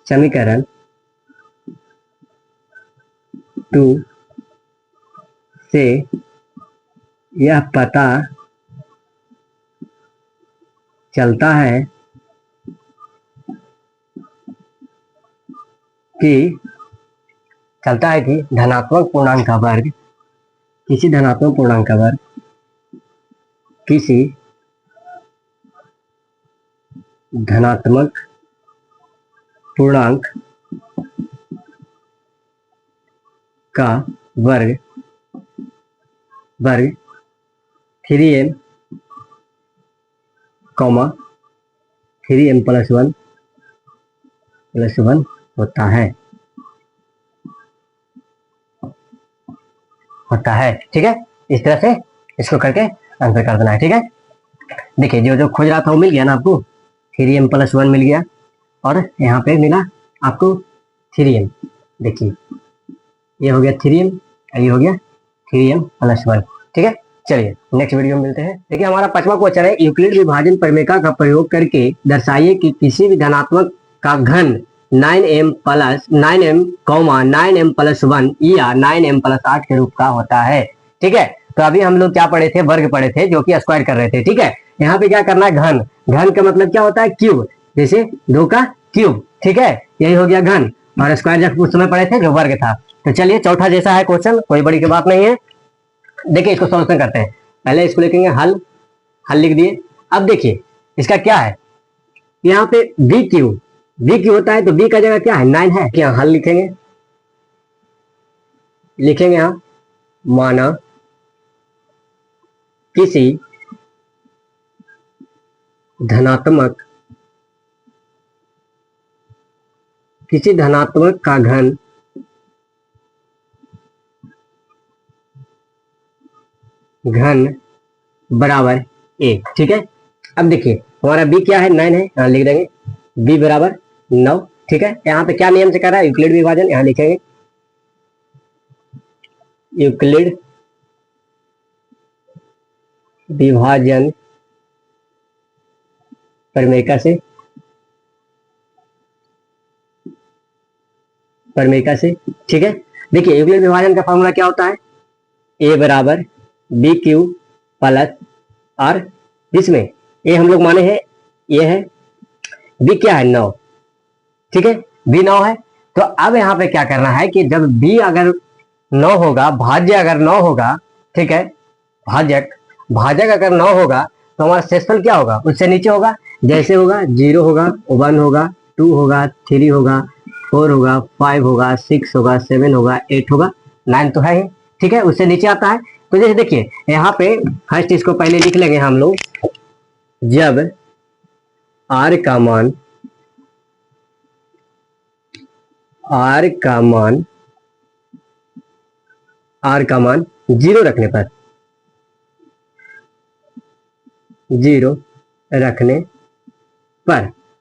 समीकरण 2 से यह पता चलता है कि धनात्मक पूर्णांक का वर्ग किसी धनात्मक पूर्णांक का वर्ग किसी धनात्मक पूर्णांक का वर्ग 3m 3m प्लस 1 होता है, ठीक है। इस तरह से इसको करके आंसर कर देना है, ठीक है। देखिए जो खोज रहा था वो मिल गया ना आपको, 3m प्लस 1 मिल गया, और यहाँ पे मिला आपको 3m, देखिए ये हो गया 3m और ये हो गया 3m प्लस 1, ठीक है। चलिए नेक्स्ट वीडियो में मिलते हैं। देखिए हमारा 5वां क्वेश्चन है, यूक्लिड विभाजन प्रमेय का प्रयोग करके दर्शाइए कि किसी भी धनात्मक का घन 9m प्लस 9m प्लस 1 या 9m प्लस 8 के रूप का होता है, ठीक है। तो अभी हम लोग क्या पढ़े थे, वर्ग पढ़े थे, जो कि स्क्वायर कर रहे थे, ठीक है। यहाँ पे क्या करना है, घन का मतलब क्या होता है, क्यूब, जैसे 2 का क्यूब, ठीक है, यही हो गया घन, और स्क्वायर जब उस समय पढ़े थे जो वर्ग था। तो चलिए चौथा जैसा है क्वेश्चन, कोई बड़ी की बात नहीं है। देखिए इसको सॉल्यूशन करते हैं, पहले इसको लिखेंगे हल लिख दिए। अब देखिए इसका क्या है, यहाँ पे बी क्यू बी क्यू होता है तो बी का जगह क्या है 9 है, क्या हल लिखेंगे, लिखेंगे यहाँ माना किसी धनात्मक का घन बराबर ए। ठीक है, अब देखिए हमारा बी क्या है 9 है, यहाँ लिख देंगे बी बराबर 9। ठीक है, यहाँ पे क्या नियम से कर रहा है, यूक्लिड विभाजन, यहाँ लिखेंगे यूक्लिड विभाजन परिमेयिका से। ठीक है, देखिए यूक्लिड विभाजन का फॉर्मूला क्या होता है, ए बराबर बी क्यू प्लस आर, जिसमें ए हम लोग माने हैं ये है, बी क्या है 9। ठीक है, बी 9 है, तो अब यहाँ पे क्या करना है कि जब बी अगर 9 होगा, भाज्य अगर 9 होगा, ठीक है, भाजक अगर 9 होगा तो हमारा शेषफल क्या होगा, उससे नीचे होगा, जैसे होगा 0 होगा, 1 होगा, 2 होगा, 3 होगा, 4 होगा, 5 होगा, 6 होगा, 7 होगा, 8 होगा, 9 तो है ही। ठीक है, उससे नीचे आता है। तो जैसे देखिए यहाँ पे फर्स्ट इसको पहले लिख लेंगे हम लोग, जब आर का मान 0 रखने पर,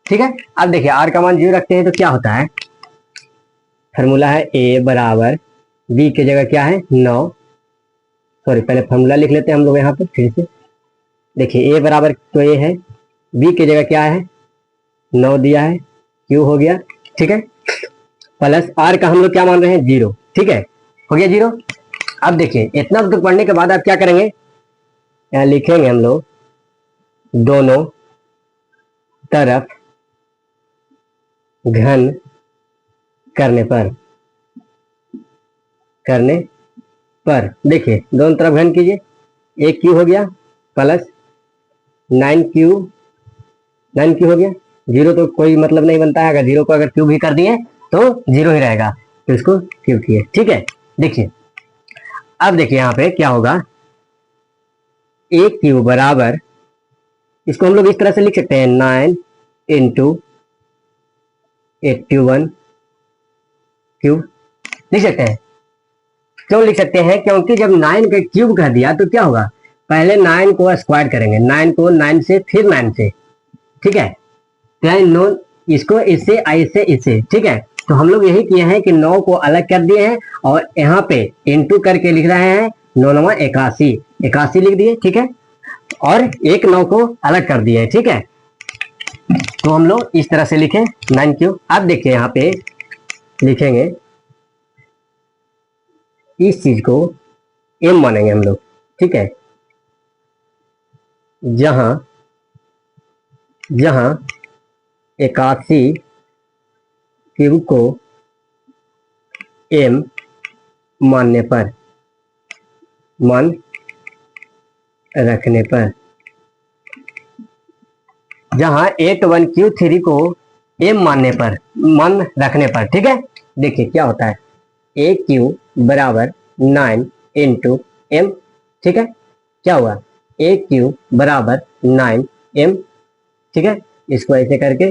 ठीक है, अब देखिए आर का मान 0 रखते हैं तो क्या होता है, फॉर्मूला है ए बराबर बी की जगह क्या है 9, सॉरी पहले फॉर्मूला लिख लेते हैं हम लोग यहाँ पे फिर से। देखिए ए बराबर तो ए है, बी की जगह क्या है 9 दिया है, क्यू हो गया, ठीक है, प्लस आर का हम लोग क्या मान रहे हैं 0। ठीक है, हो गया 0। अब देखिए इतना तक पढ़ने के बाद आप क्या करेंगे, यहाँ लिखेंगे हम लोग दोनों तरफ घन करने पर देखिए दोनों तरफ घन कीजिए, एक क्यू हो गया प्लस 9 क्यू हो गया, 0 तो कोई मतलब नहीं बनता है, अगर 0 को अगर क्यूब भी कर दिए तो 0 ही रहेगा, तो इसको क्यूब किए। ठीक है, देखिए अब देखिए यहाँ पे क्या होगा, ए क्यू बराबर, इसको हम लोग इस तरह से लिख सकते हैं 9 इंटू 81 क्यूब लिख सकते हैं। क्यों लिख सकते हैं, क्योंकि जब 9 का क्यूब कर दिया तो क्या होगा, पहले 9 को स्क्वायर करेंगे, 9 को 9 से फिर 9 से, ठीक है, इसको इससे, ठीक है, तो हम लोग यही किए हैं कि 9 को अलग कर दिए हैं और यहाँ पे इंटू करके लिख रहे हैं 9 9 81 लिख दिए। ठीक है, और एक 9 को अलग कर दिए, ठीक है, तो हम लोग इस तरह से लिखें 9 क्यूब। अब देखिए यहाँ पे लिखेंगे, इस चीज को m मानेंगे हम लोग, ठीक है, जहां 81 क्यूब को m मान रखने पर, जहां 81Q3 को m मान रखने पर, ठीक है, देखिए क्या होता है, ए क्यू बराबर 9 इंटू एम, ठीक है, क्या हुआ, ए क्यू बराबर 9 एम, ठीक है, इसको ऐसे करके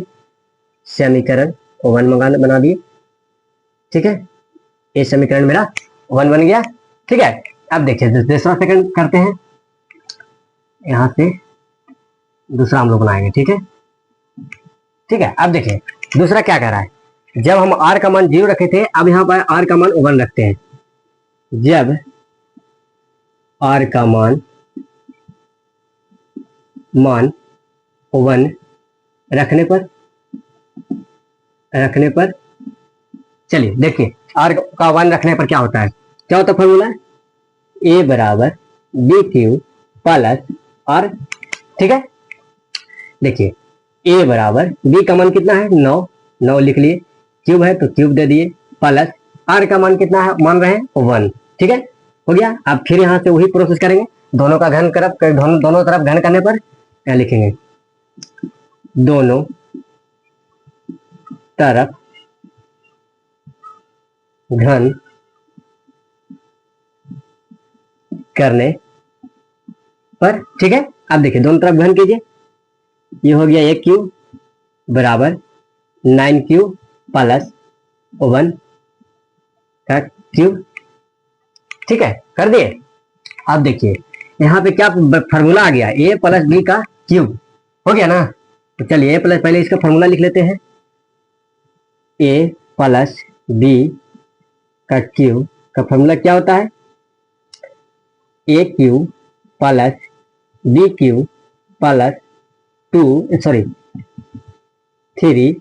समीकरण 1 बना दिए। ठीक है, ये समीकरण मेरा 1 बन गया। ठीक है, अब देखिए दूसरा सेकंड करते हैं, यहां से दूसरा हम लोग बनाएंगे। ठीक है, अब देखिए दूसरा क्या कर रहा है, जब हम r का मान 0 रखे थे, अब यहाँ पर r का मान 1 रखते हैं, जब r का मान 1 रखने पर, चलिए देखिए r का 1 रखने पर क्या होता है, फॉर्मूला a बराबर बी क्यू प्लस r। ठीक है, देखिए a बराबर b का मान कितना है 9 लिख लिए, क्यूब है तो क्यूब दे दिए, प्लस r का मान कितना है मान रहे हैं 1। ठीक है, हो गया। अब फिर यहाँ से वही प्रोसेस करेंगे, दोनों तरफ घन करने पर क्या लिखेंगे, दोनों तरफ घन करने पर, ठीक है। अब देखिए दोनों तरफ घन कीजिए, ये हो गया 1 क्यूब बराबर 9 क्यूब प्लस 1 का क्यूब, ठीक है, कर दिए। अब देखिए यहाँ पे क्या फॉर्मूला आ गया, a प्लस बी का क्यूब हो गया ना। तो चलिए a प्लस, पहले इसका फॉर्मूला लिख लेते हैं, a प्लस बी का क्यूब का फॉर्मूला क्या होता है, a cube plus B cube plus 3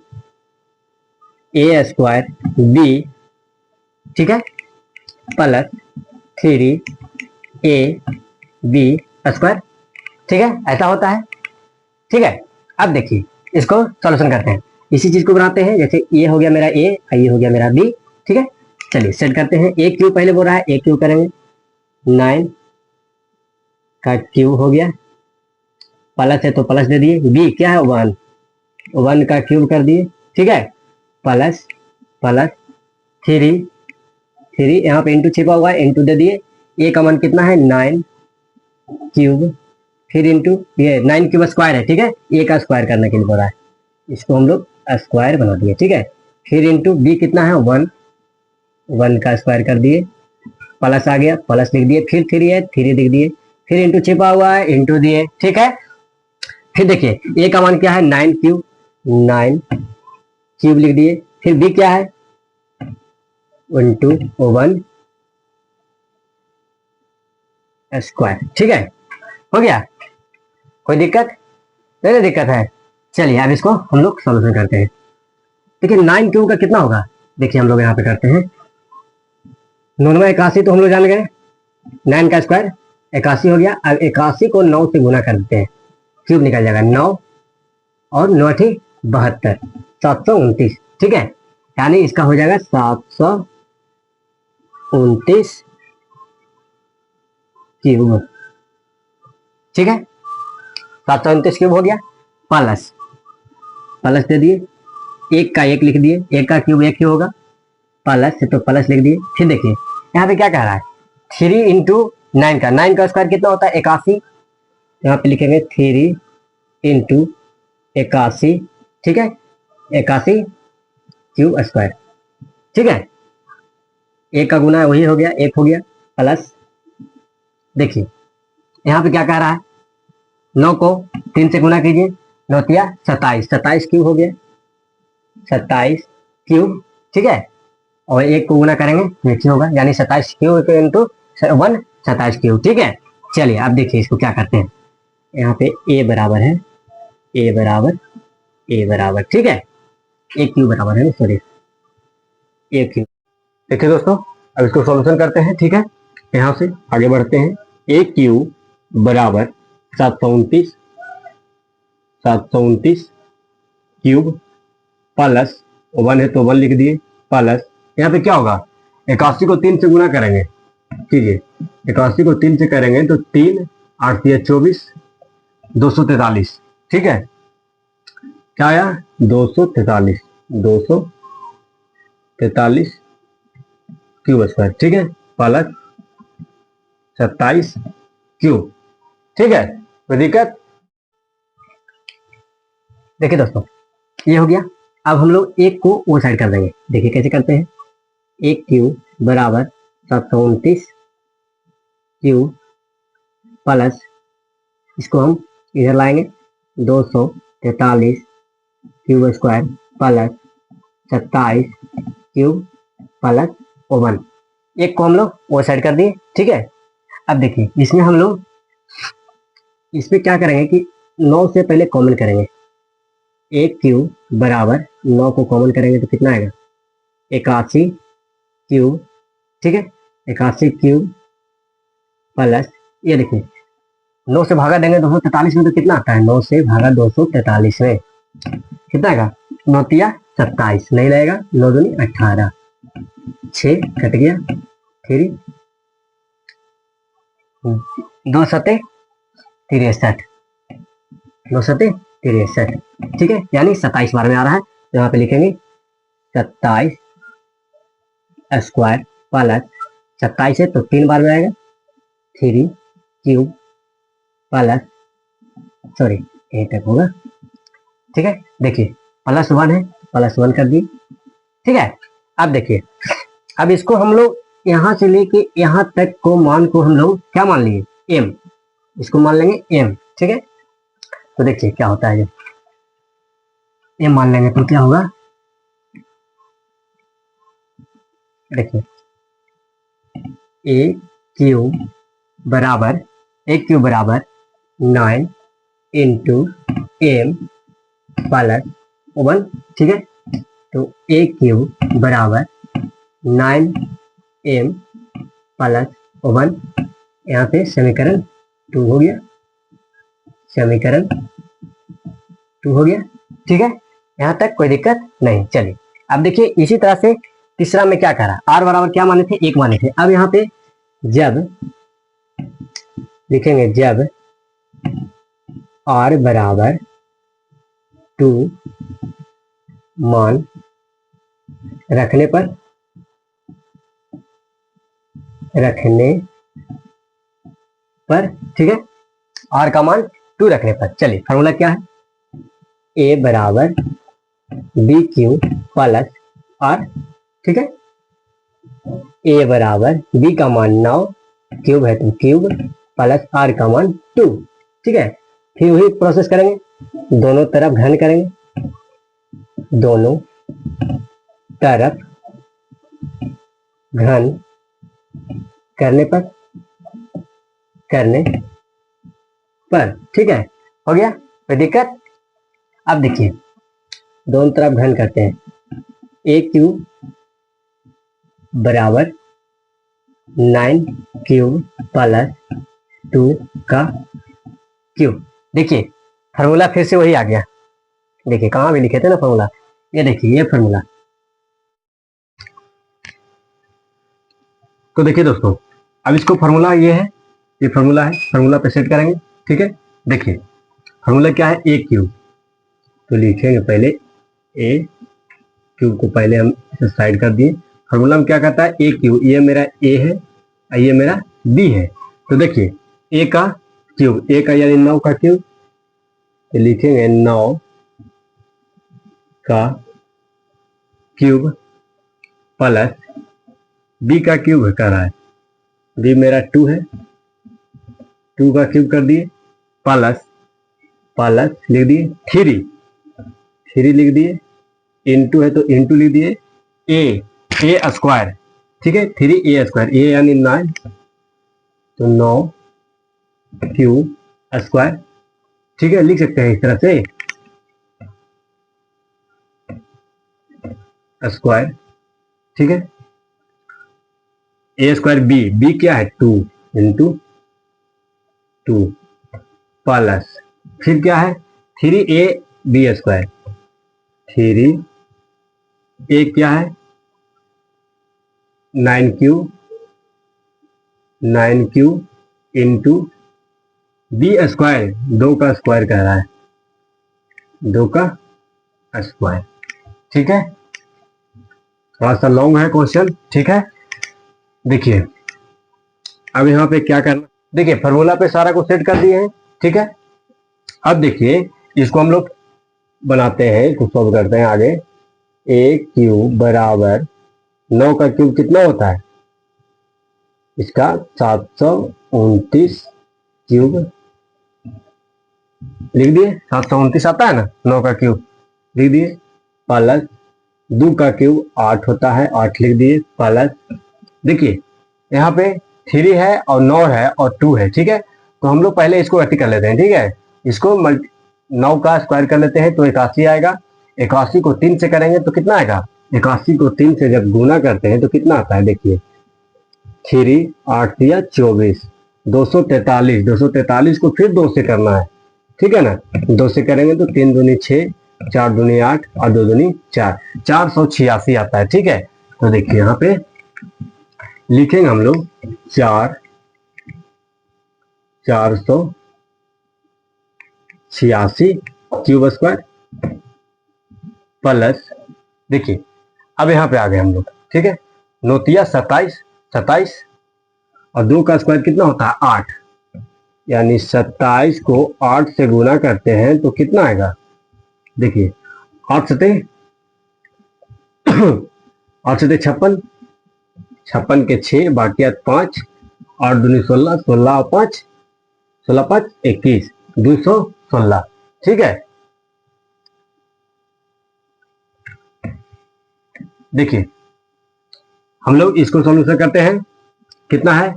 a square b, ठीक है, प्लस 3 a b स्क्वायर, ठीक है, ऐसा होता है, ठीक है। अब देखिए इसको सॉल्यूशन करते हैं, इसी चीज को बनाते हैं, जैसे ये हो गया मेरा a और ये हो गया मेरा b, ठीक है। चलिए सेट करते हैं, a क्यूब पहले बोल रहा है, a क्यूब करेंगे 9 का क्यूब हो गया, प्लस है तो प्लस दे दिए, b क्या है 1 का क्यूब कर दिए, ठीक है, प्लस 3 यहाँ पे इंटू छिपा हुआ है, इंटू दे दिए, a का मान कितना है 9 क्यूब, फिर इंटू ये 9 क्यूब स्क्वायर है, ठीक है, a का स्क्वायर करने के लिए बोला है, इसको हम लोग स्क्वायर बना दिए, ठीक है, फिर इंटू b कितना है 1 का स्क्वायर कर दिए, प्लस आ गया, प्लस लिख दिए, फिर 3 है 3 लिख दिए, फिर इंटू छिपा हुआ है, इंटू दिए, ठीक है। फिर देखिए a का मान क्या है 9 क्यूब लिख दिए, फिर b क्या है इंटू 1 स्क्वायर, ठीक है, हो गया, कोई दिक्कत नहीं, दिक्कत है। चलिए अब इसको हम लोग सॉल्यूशन करते हैं। देखिए 9 क्यूब का कितना होगा, देखिए हम लोग यहाँ पे करते हैं, 9 में 81 तो हम लोग जान गए, 9 का स्क्वायर 81 हो गया। अब 81 को 9 से गुना कर देते हैं, क्यूब निकल जाएगा 9 और 9 72, 729, ठीक है, यानी इसका हो जाएगा 729 क्यूब, ठीक है, 729 क्यूब हो गया, प्लस दे दिए, 1 का 1 लिख दिए, 1 का क्यूब 1 ही होगा, प्लस है तो प्लस लिख दिए। फिर देखिए यहाँ पे क्या कह रहा है, 3 इंटू 9 का स्क्वायर कितना होता है 81, यहाँ पे लिखेंगे 3 इंटू 81, ठीक है, 81 क्यूब स्क्वायर, ठीक है, 1 का गुना वही हो गया 1 हो गया, प्लस देखिए यहाँ पे क्या कह रहा है, 9 को 3 से गुना कीजिए, 9 तिया 27 क्यूब हो गया, 27 क्यूब, ठीक है, और 1 को गुना करेंगे नीचे होगा, यानी 27 क्यूब इंटू 1 27 क्यूब, ठीक है। चलिए अब देखिए इसको क्या करते हैं, यहाँ पे a बराबर है, a बराबर, ठीक है, a क्यूब बराबर है, सॉरी a क्यूब। देखिए दोस्तों अब इसको सॉल्यूशन करते हैं, ठीक है, यहाँ से आगे बढ़ते हैं, a क्यूब बराबर 729 क्यूब प्लस 1 है तो 1 लिख दिए, प्लस यहाँ पे क्या होगा 81 को 3 से गुना करेंगे, कीजिए 81 को 3 से करेंगे तो 3 8 24 243, ठीक है, क्या आया 243 क्यूब स्क्वायर, ठीक है, प्लस 27 क्यूब, ठीक है, कोई दिक्कत। देखिए दोस्तों ये हो गया, अब हम लोग 1 को वो साइड कर देंगे, देखिए कैसे करते हैं, 1 क्यूब बराबर 729 क्यूब प्लस, इसको हम इधर लाएंगे 243 cube square plus 27 cube plus 1, 1 को हम लोग वो साइड कर दिए, ठीक है। अब देखिए इसमें हम लोग इसमें क्या करेंगे कि 9 से पहले कॉमन करेंगे, 1 क्यूब बराबर 9 को कॉमन करेंगे तो कितना आएगा 81 क्यूब, ठीक है, 81 क्यूब प्लस ये देखिए 9 से भागा देंगे 243 में तो कितना आता है, 9 से भागा 243 में कितना आएगा, 9 तिया 27, नहीं लगेगा, 9 दूनी 18, 6 कट गया, 3 2 सते 63, 2 सते 63, ठीक है, यानी 27 बार में आ रहा है, तो यहाँ पे लिखेंगे 27 स्क्वायर प्लस 27 है तो 3 बार में आएगा 3 क्यूब प्लस सॉरी 8 तक होगा। ठीक है, देखिए +1 है, +1 कर दी। ठीक है, अब देखिए, अब इसको हम लोग यहाँ से लेके यहाँ तक को मान को हम लोग क्या मान लिए, m, इसको मान लेंगे m। ठीक है, तो देखिए क्या होता है, जब m मान लेंगे तो क्या होगा, देखिए a क्यूब बराबर 9 इंटू m प्लस 1। ठीक है, तो a क्यूब बराबर 9m प्लस 1, यहाँ पे समीकरण 2 हो गया, समीकरण 2 हो गया। ठीक है, यहाँ तक कोई दिक्कत नहीं। चलिए अब देखिए, इसी तरह से तीसरा में क्या करा, r बराबर क्या माने थे, 1 माने थे। अब यहाँ पे जब लिखेंगे, जब r बराबर 2 मान रखने पर ठीक है, r का मान 2 रखने पर। चलिए फॉर्मूला क्या है, a बराबर b क्यूब प्लस r। ठीक है, a बराबर b का मान 9 क्यूब है तो क्यूब प्लस r का मान 2। ठीक है, फिर वही प्रोसेस करेंगे, दोनों तरफ घन करेंगे, दोनों तरफ घन करने पर ठीक है, हो गया, कोई दिक्कत। अब देखिए दोनों तरफ घन करते हैं, a क्यूब बराबर 9 क्यूब प्लस 2 का क्यूब। देखिए फार्मूला फिर से वही आ गया, देखिए कहाँ भी लिखे थे ना फार्मूला, ये देखिए ये फार्मूला। तो देखिए दोस्तों, अब इसको फार्मूला ये है, ये फार्मूला है, फार्मूला पे सेट करेंगे। ठीक है, देखिए फार्मूला क्या है, a क्यूब, तो लिखेंगे पहले a क्यूब को पहले हम इसे साइड कर दिए। फार्मूला में क्या कहता है, a क्यूब, ये मेरा a है और ये मेरा b है। तो देखिए a का क्यूब, a का यानी 9 का क्यूब, तो लिखेंगे 9 का क्यूब प्लस b का क्यूब कर रहा है, b मेरा 2 है, 2 का क्यूब कर दिए, प्लस लिख दिए 3 लिख दिए, इंटू है तो इंटू लिख दिए a स्क्वायर। ठीक है, 3a स्क्वायर, a यानी 9, तो 9 क्यूब स्क्वायर। ठीक है, लिख सकते हैं इस तरह से स्क्वायर। ठीक है, a स्क्वायर b क्या है 2 इंटू 2 प्लस फिर क्या है 3ab स्क्वायर, 3a क्या है 9 क्यूब इंटू b स्क्वायर, 2 का स्क्वायर कह रहा है, 2 का स्क्वायर। ठीक है, थोड़ा सा लॉन्ग है क्वेश्चन। ठीक है, देखिए अब यहाँ पे क्या करना, देखिए फार्मूला पे सारा कुछ सेट कर दिए हैं। ठीक है, अब देखिए इसको हम लोग बनाते हैं, इसको सॉल्व करते हैं आगे। a क्यूब बराबर 9 का क्यूब कितना होता है, इसका 729 क्यूब लिख दिए, 729 आता है ना, 9 का क्यूब लिख दिए, प्लस 2 का क्यूब 8 होता है, 8 लिख दिए, प्लस देखिए यहाँ पे 3 है और 9 है और 2 है। ठीक है, तो हम लोग पहले इसको ऐसे कर लेते हैं। ठीक है, इसको 9 का स्क्वायर कर लेते हैं तो 81 आएगा, 81 को 3 से करेंगे तो कितना आएगा, 81 को 3 से जब गुना करते हैं तो कितना आता है, देखिए 3 8 दिया 24, 243 को फिर 2 से करना है। ठीक है ना, 2 से करेंगे तो 3 दूनी 6, 4 दूनी 8 और 2 दूनी 4, 486 आता है। ठीक है, तो देखिए यहाँ पे लिखेंगे हम लोग 486 क्यूब स्क्वायर प्लस देखिए अब यहाँ पे आ गए हम लोग, ठीक है। 9 27, 27 और 2 का स्क्वायर कितना होता है 8, यानी 27 को 8 से गुना करते हैं तो कितना आएगा, देखिए 8 सते 8 सते 56, 56 के 6 बाकी 5, 8 दूनी 16, 16 और 5, 16 5 21, 216, ठीक है। देखिए हम लोग इसको सॉल्यूशन करते हैं, कितना है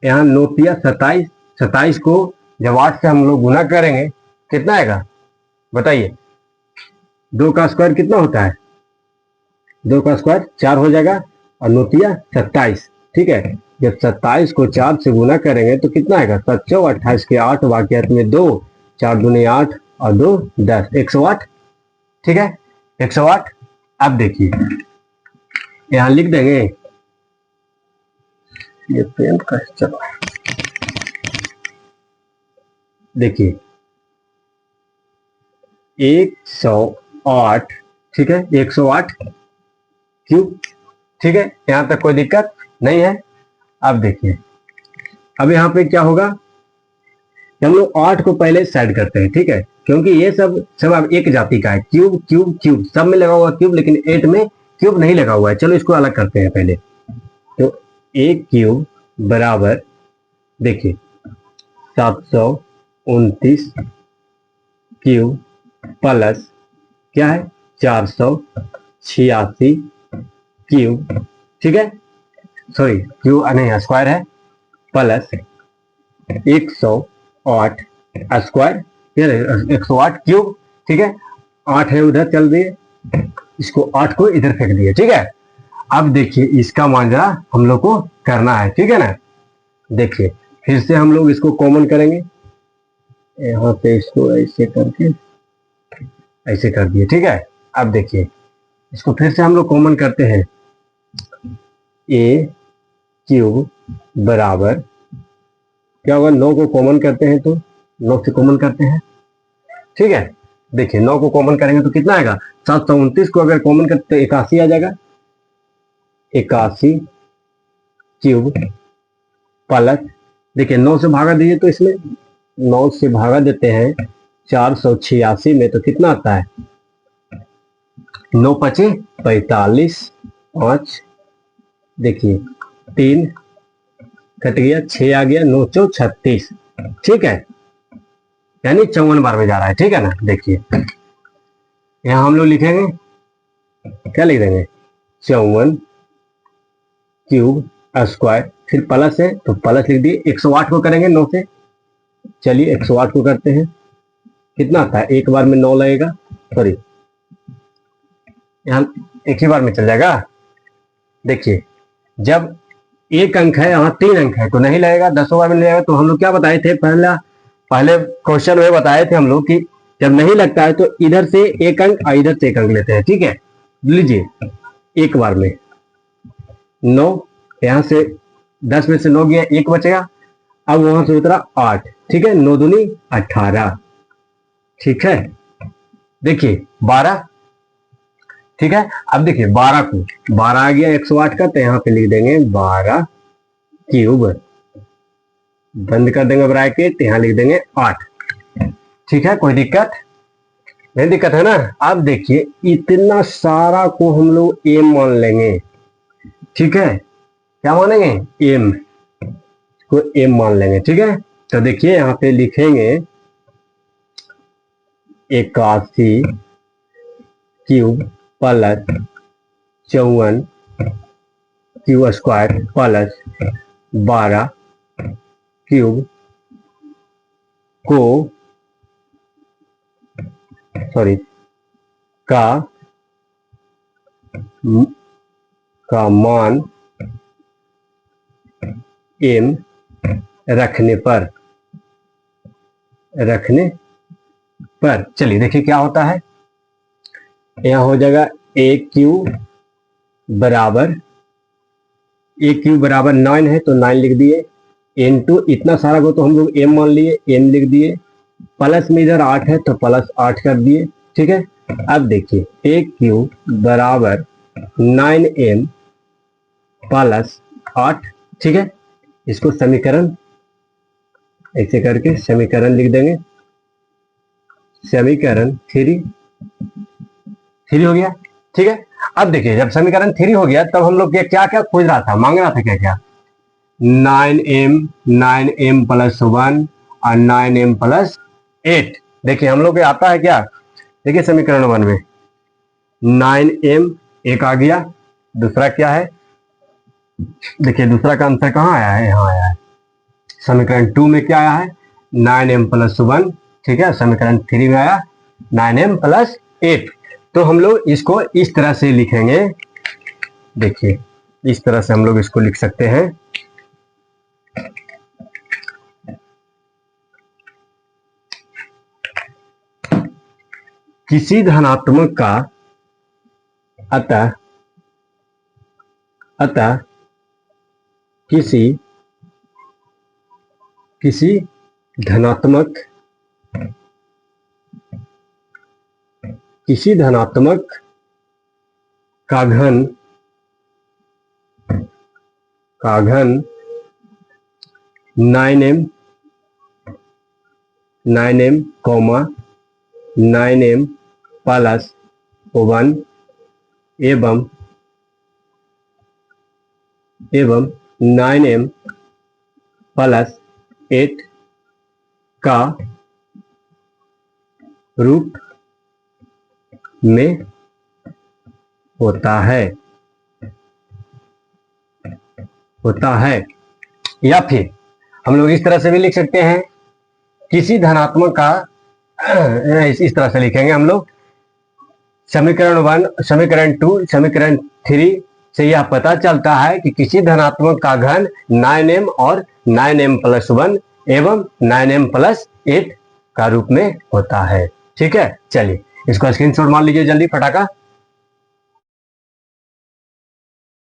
यहाँ 9 तिया 27, 27 को जब 8 से हम लोग गुना करेंगे कितना आएगा बताइए। 2 का स्क्वायर कितना होता है, 2 का स्क्वायर 4 हो जाएगा और 9 तिया 27, ठीक है। जब 27 को 4 से गुना करेंगे तो कितना आएगा 7 चौ 28 के 8 बाकी में 2, 4 दूनी 8 और 2 10, 108, ठीक है 108। अब देखिए यहाँ लिख देंगे, ये पेन का चलो देखिए 108, ठीक है 108 क्यूब, ठीक है यहां तक कोई दिक्कत नहीं है। अब देखिए अब यहाँ पे क्या होगा, हम लोग 8 को पहले साइड करते हैं, ठीक है, क्योंकि ये सब अब एक जाति का है, क्यूब क्यूब क्यूब सब में लगा हुआ क्यूब, लेकिन 8 में क्यूब नहीं लगा हुआ है। चलो इसको अलग करते हैं पहले, तो 1 क्यूब बराबर देखिए 729 क्यूब प्लस क्या है 486 क्यूब, ठीक है, सॉरी क्यूब नहीं स्क्वायर है, प्लस 108 स्क्वायर, 108 क्यूब, ठीक है 8 है उधर चल दिए, इसको 8 को इधर फेंक दिए, ठीक है। अब देखिए इसका मान जरा हम लोग को करना है, ठीक है ना। देखिए फिर से हम लोग इसको कॉमन करेंगे, यहाँ पे इसको ऐसे करके ऐसे कर दिए, ठीक है। अब देखिए इसको फिर से हम लोग कॉमन करते हैं, ए क्यूब बराबर क्या होगा 9 को कॉमन करते हैं तो 9 से कॉमन करते हैं, ठीक है। देखिए 9 को कॉमन करेंगे तो कितना आएगा 729 को अगर कॉमन करते तो 81 आ जाएगा, 81 क्यूब प्लस देखिए 9 से भागा दीजिए तो इसमें 9 से भागा देते हैं 486 में तो कितना आता है 9 पचे 45, 5 देखिए 3 कट गया 6 आ गया 9 चौ 36, ठीक है, यानी 54 बार में जा रहा है, ठीक है ना। देखिए यहां हम लोग लिखेंगे क्या लिख देंगे 54 क्यूब स्क्वायर, फिर प्लस है तो प्लस लिख दिए, 108 को करेंगे 9 से, चलिए 108 को करते हैं, कितना आता है एक बार में 9 लगेगा, सॉरी यहाँ एक ही बार में चल जाएगा। देखिए जब एक अंक है यहाँ 3 अंक है तो नहीं लगेगा, 10 बार में नहीं लगेगा। तो हम लोग क्या बताए थे पहले क्वेश्चन में बताए थे हम लोग कि जब नहीं लगता है तो इधर से एक अंक और इधर से एक अंक लेते हैं, ठीक है। लीजिए एक बार में 9, यहां से 10 में से 9 गया 1 बचेगा, अब वहां से उतरा 8, ठीक है 9 दूनी 18, ठीक है। देखिए 12, ठीक है। अब देखिए 12 को 12 आ गया 108 का तो यहाँ पे लिख देंगे 12 क्यूब, बंद कर देंगे ब्रैकेट, यहाँ लिख देंगे 8, ठीक है। कोई दिक्कत नहीं, दिक्कत है ना। अब देखिए इतना सारा को हम लोग एम मान लेंगे, ठीक है, क्या मानेंगे एम को एम मान लेंगे, ठीक है। तो देखिए यहाँ पे लिखेंगे 81 cube plus 54 cube square plus 12 cube को सॉरी का मान एम रखने पर चलिए देखिए क्या होता है, यहां हो जाएगा ए क्यूब बराबर 9 है तो 9 लिख दिए, इनटू इतना सारा को तो हम लोग एम मान लिए, एम लिख दिए, प्लस में इधर 8 है तो प्लस 8 कर दिए, ठीक है। अब देखिए ए क्यूब बराबर 9m प्लस 8, ठीक है। इसको समीकरण ऐसे करके समीकरण लिख देंगे, समीकरण 3 हो गया, ठीक है। अब देखिए जब समीकरण 3 हो गया तब हम लोग क्या क्या खोज रहा था, मांग रहा था क्या क्या, 9m प्लस 1 और 9m प्लस 8। देखिए हम लोग को आता है क्या, देखिए समीकरण 1 में 9m एक आ गया, दूसरा क्या है, देखिए दूसरा का आंसर कहाँ आया है, यहाँ आया है। समीकरण 2 में क्या आया है, 9m प्लस 1, ठीक है। समीकरण 3 में आया 9m प्लस 8। तो हम लोग इसको इस तरह से लिखेंगे, देखिए इस तरह से हम लोग इसको लिख सकते हैं, किसी धनात्मक का अतः किसी धनात्मक का घन 9m 9m प्लस 1 एवं 9m प्लस 8 का रूप में होता है। या फिर हम लोग इस तरह से भी लिख सकते हैं, किसी धनात्मक का, इस तरह से लिखेंगे हम लोग, समीकरण 1, समीकरण 2, समीकरण 3 से यह पता चलता है कि किसी धनात्मक का घन 9m और 9m प्लस 1 एवं 9m प्लस 8 का रूप में होता है, ठीक है। चलिए इसको स्क्रीनशॉट मार लीजिए जल्दी फटाका।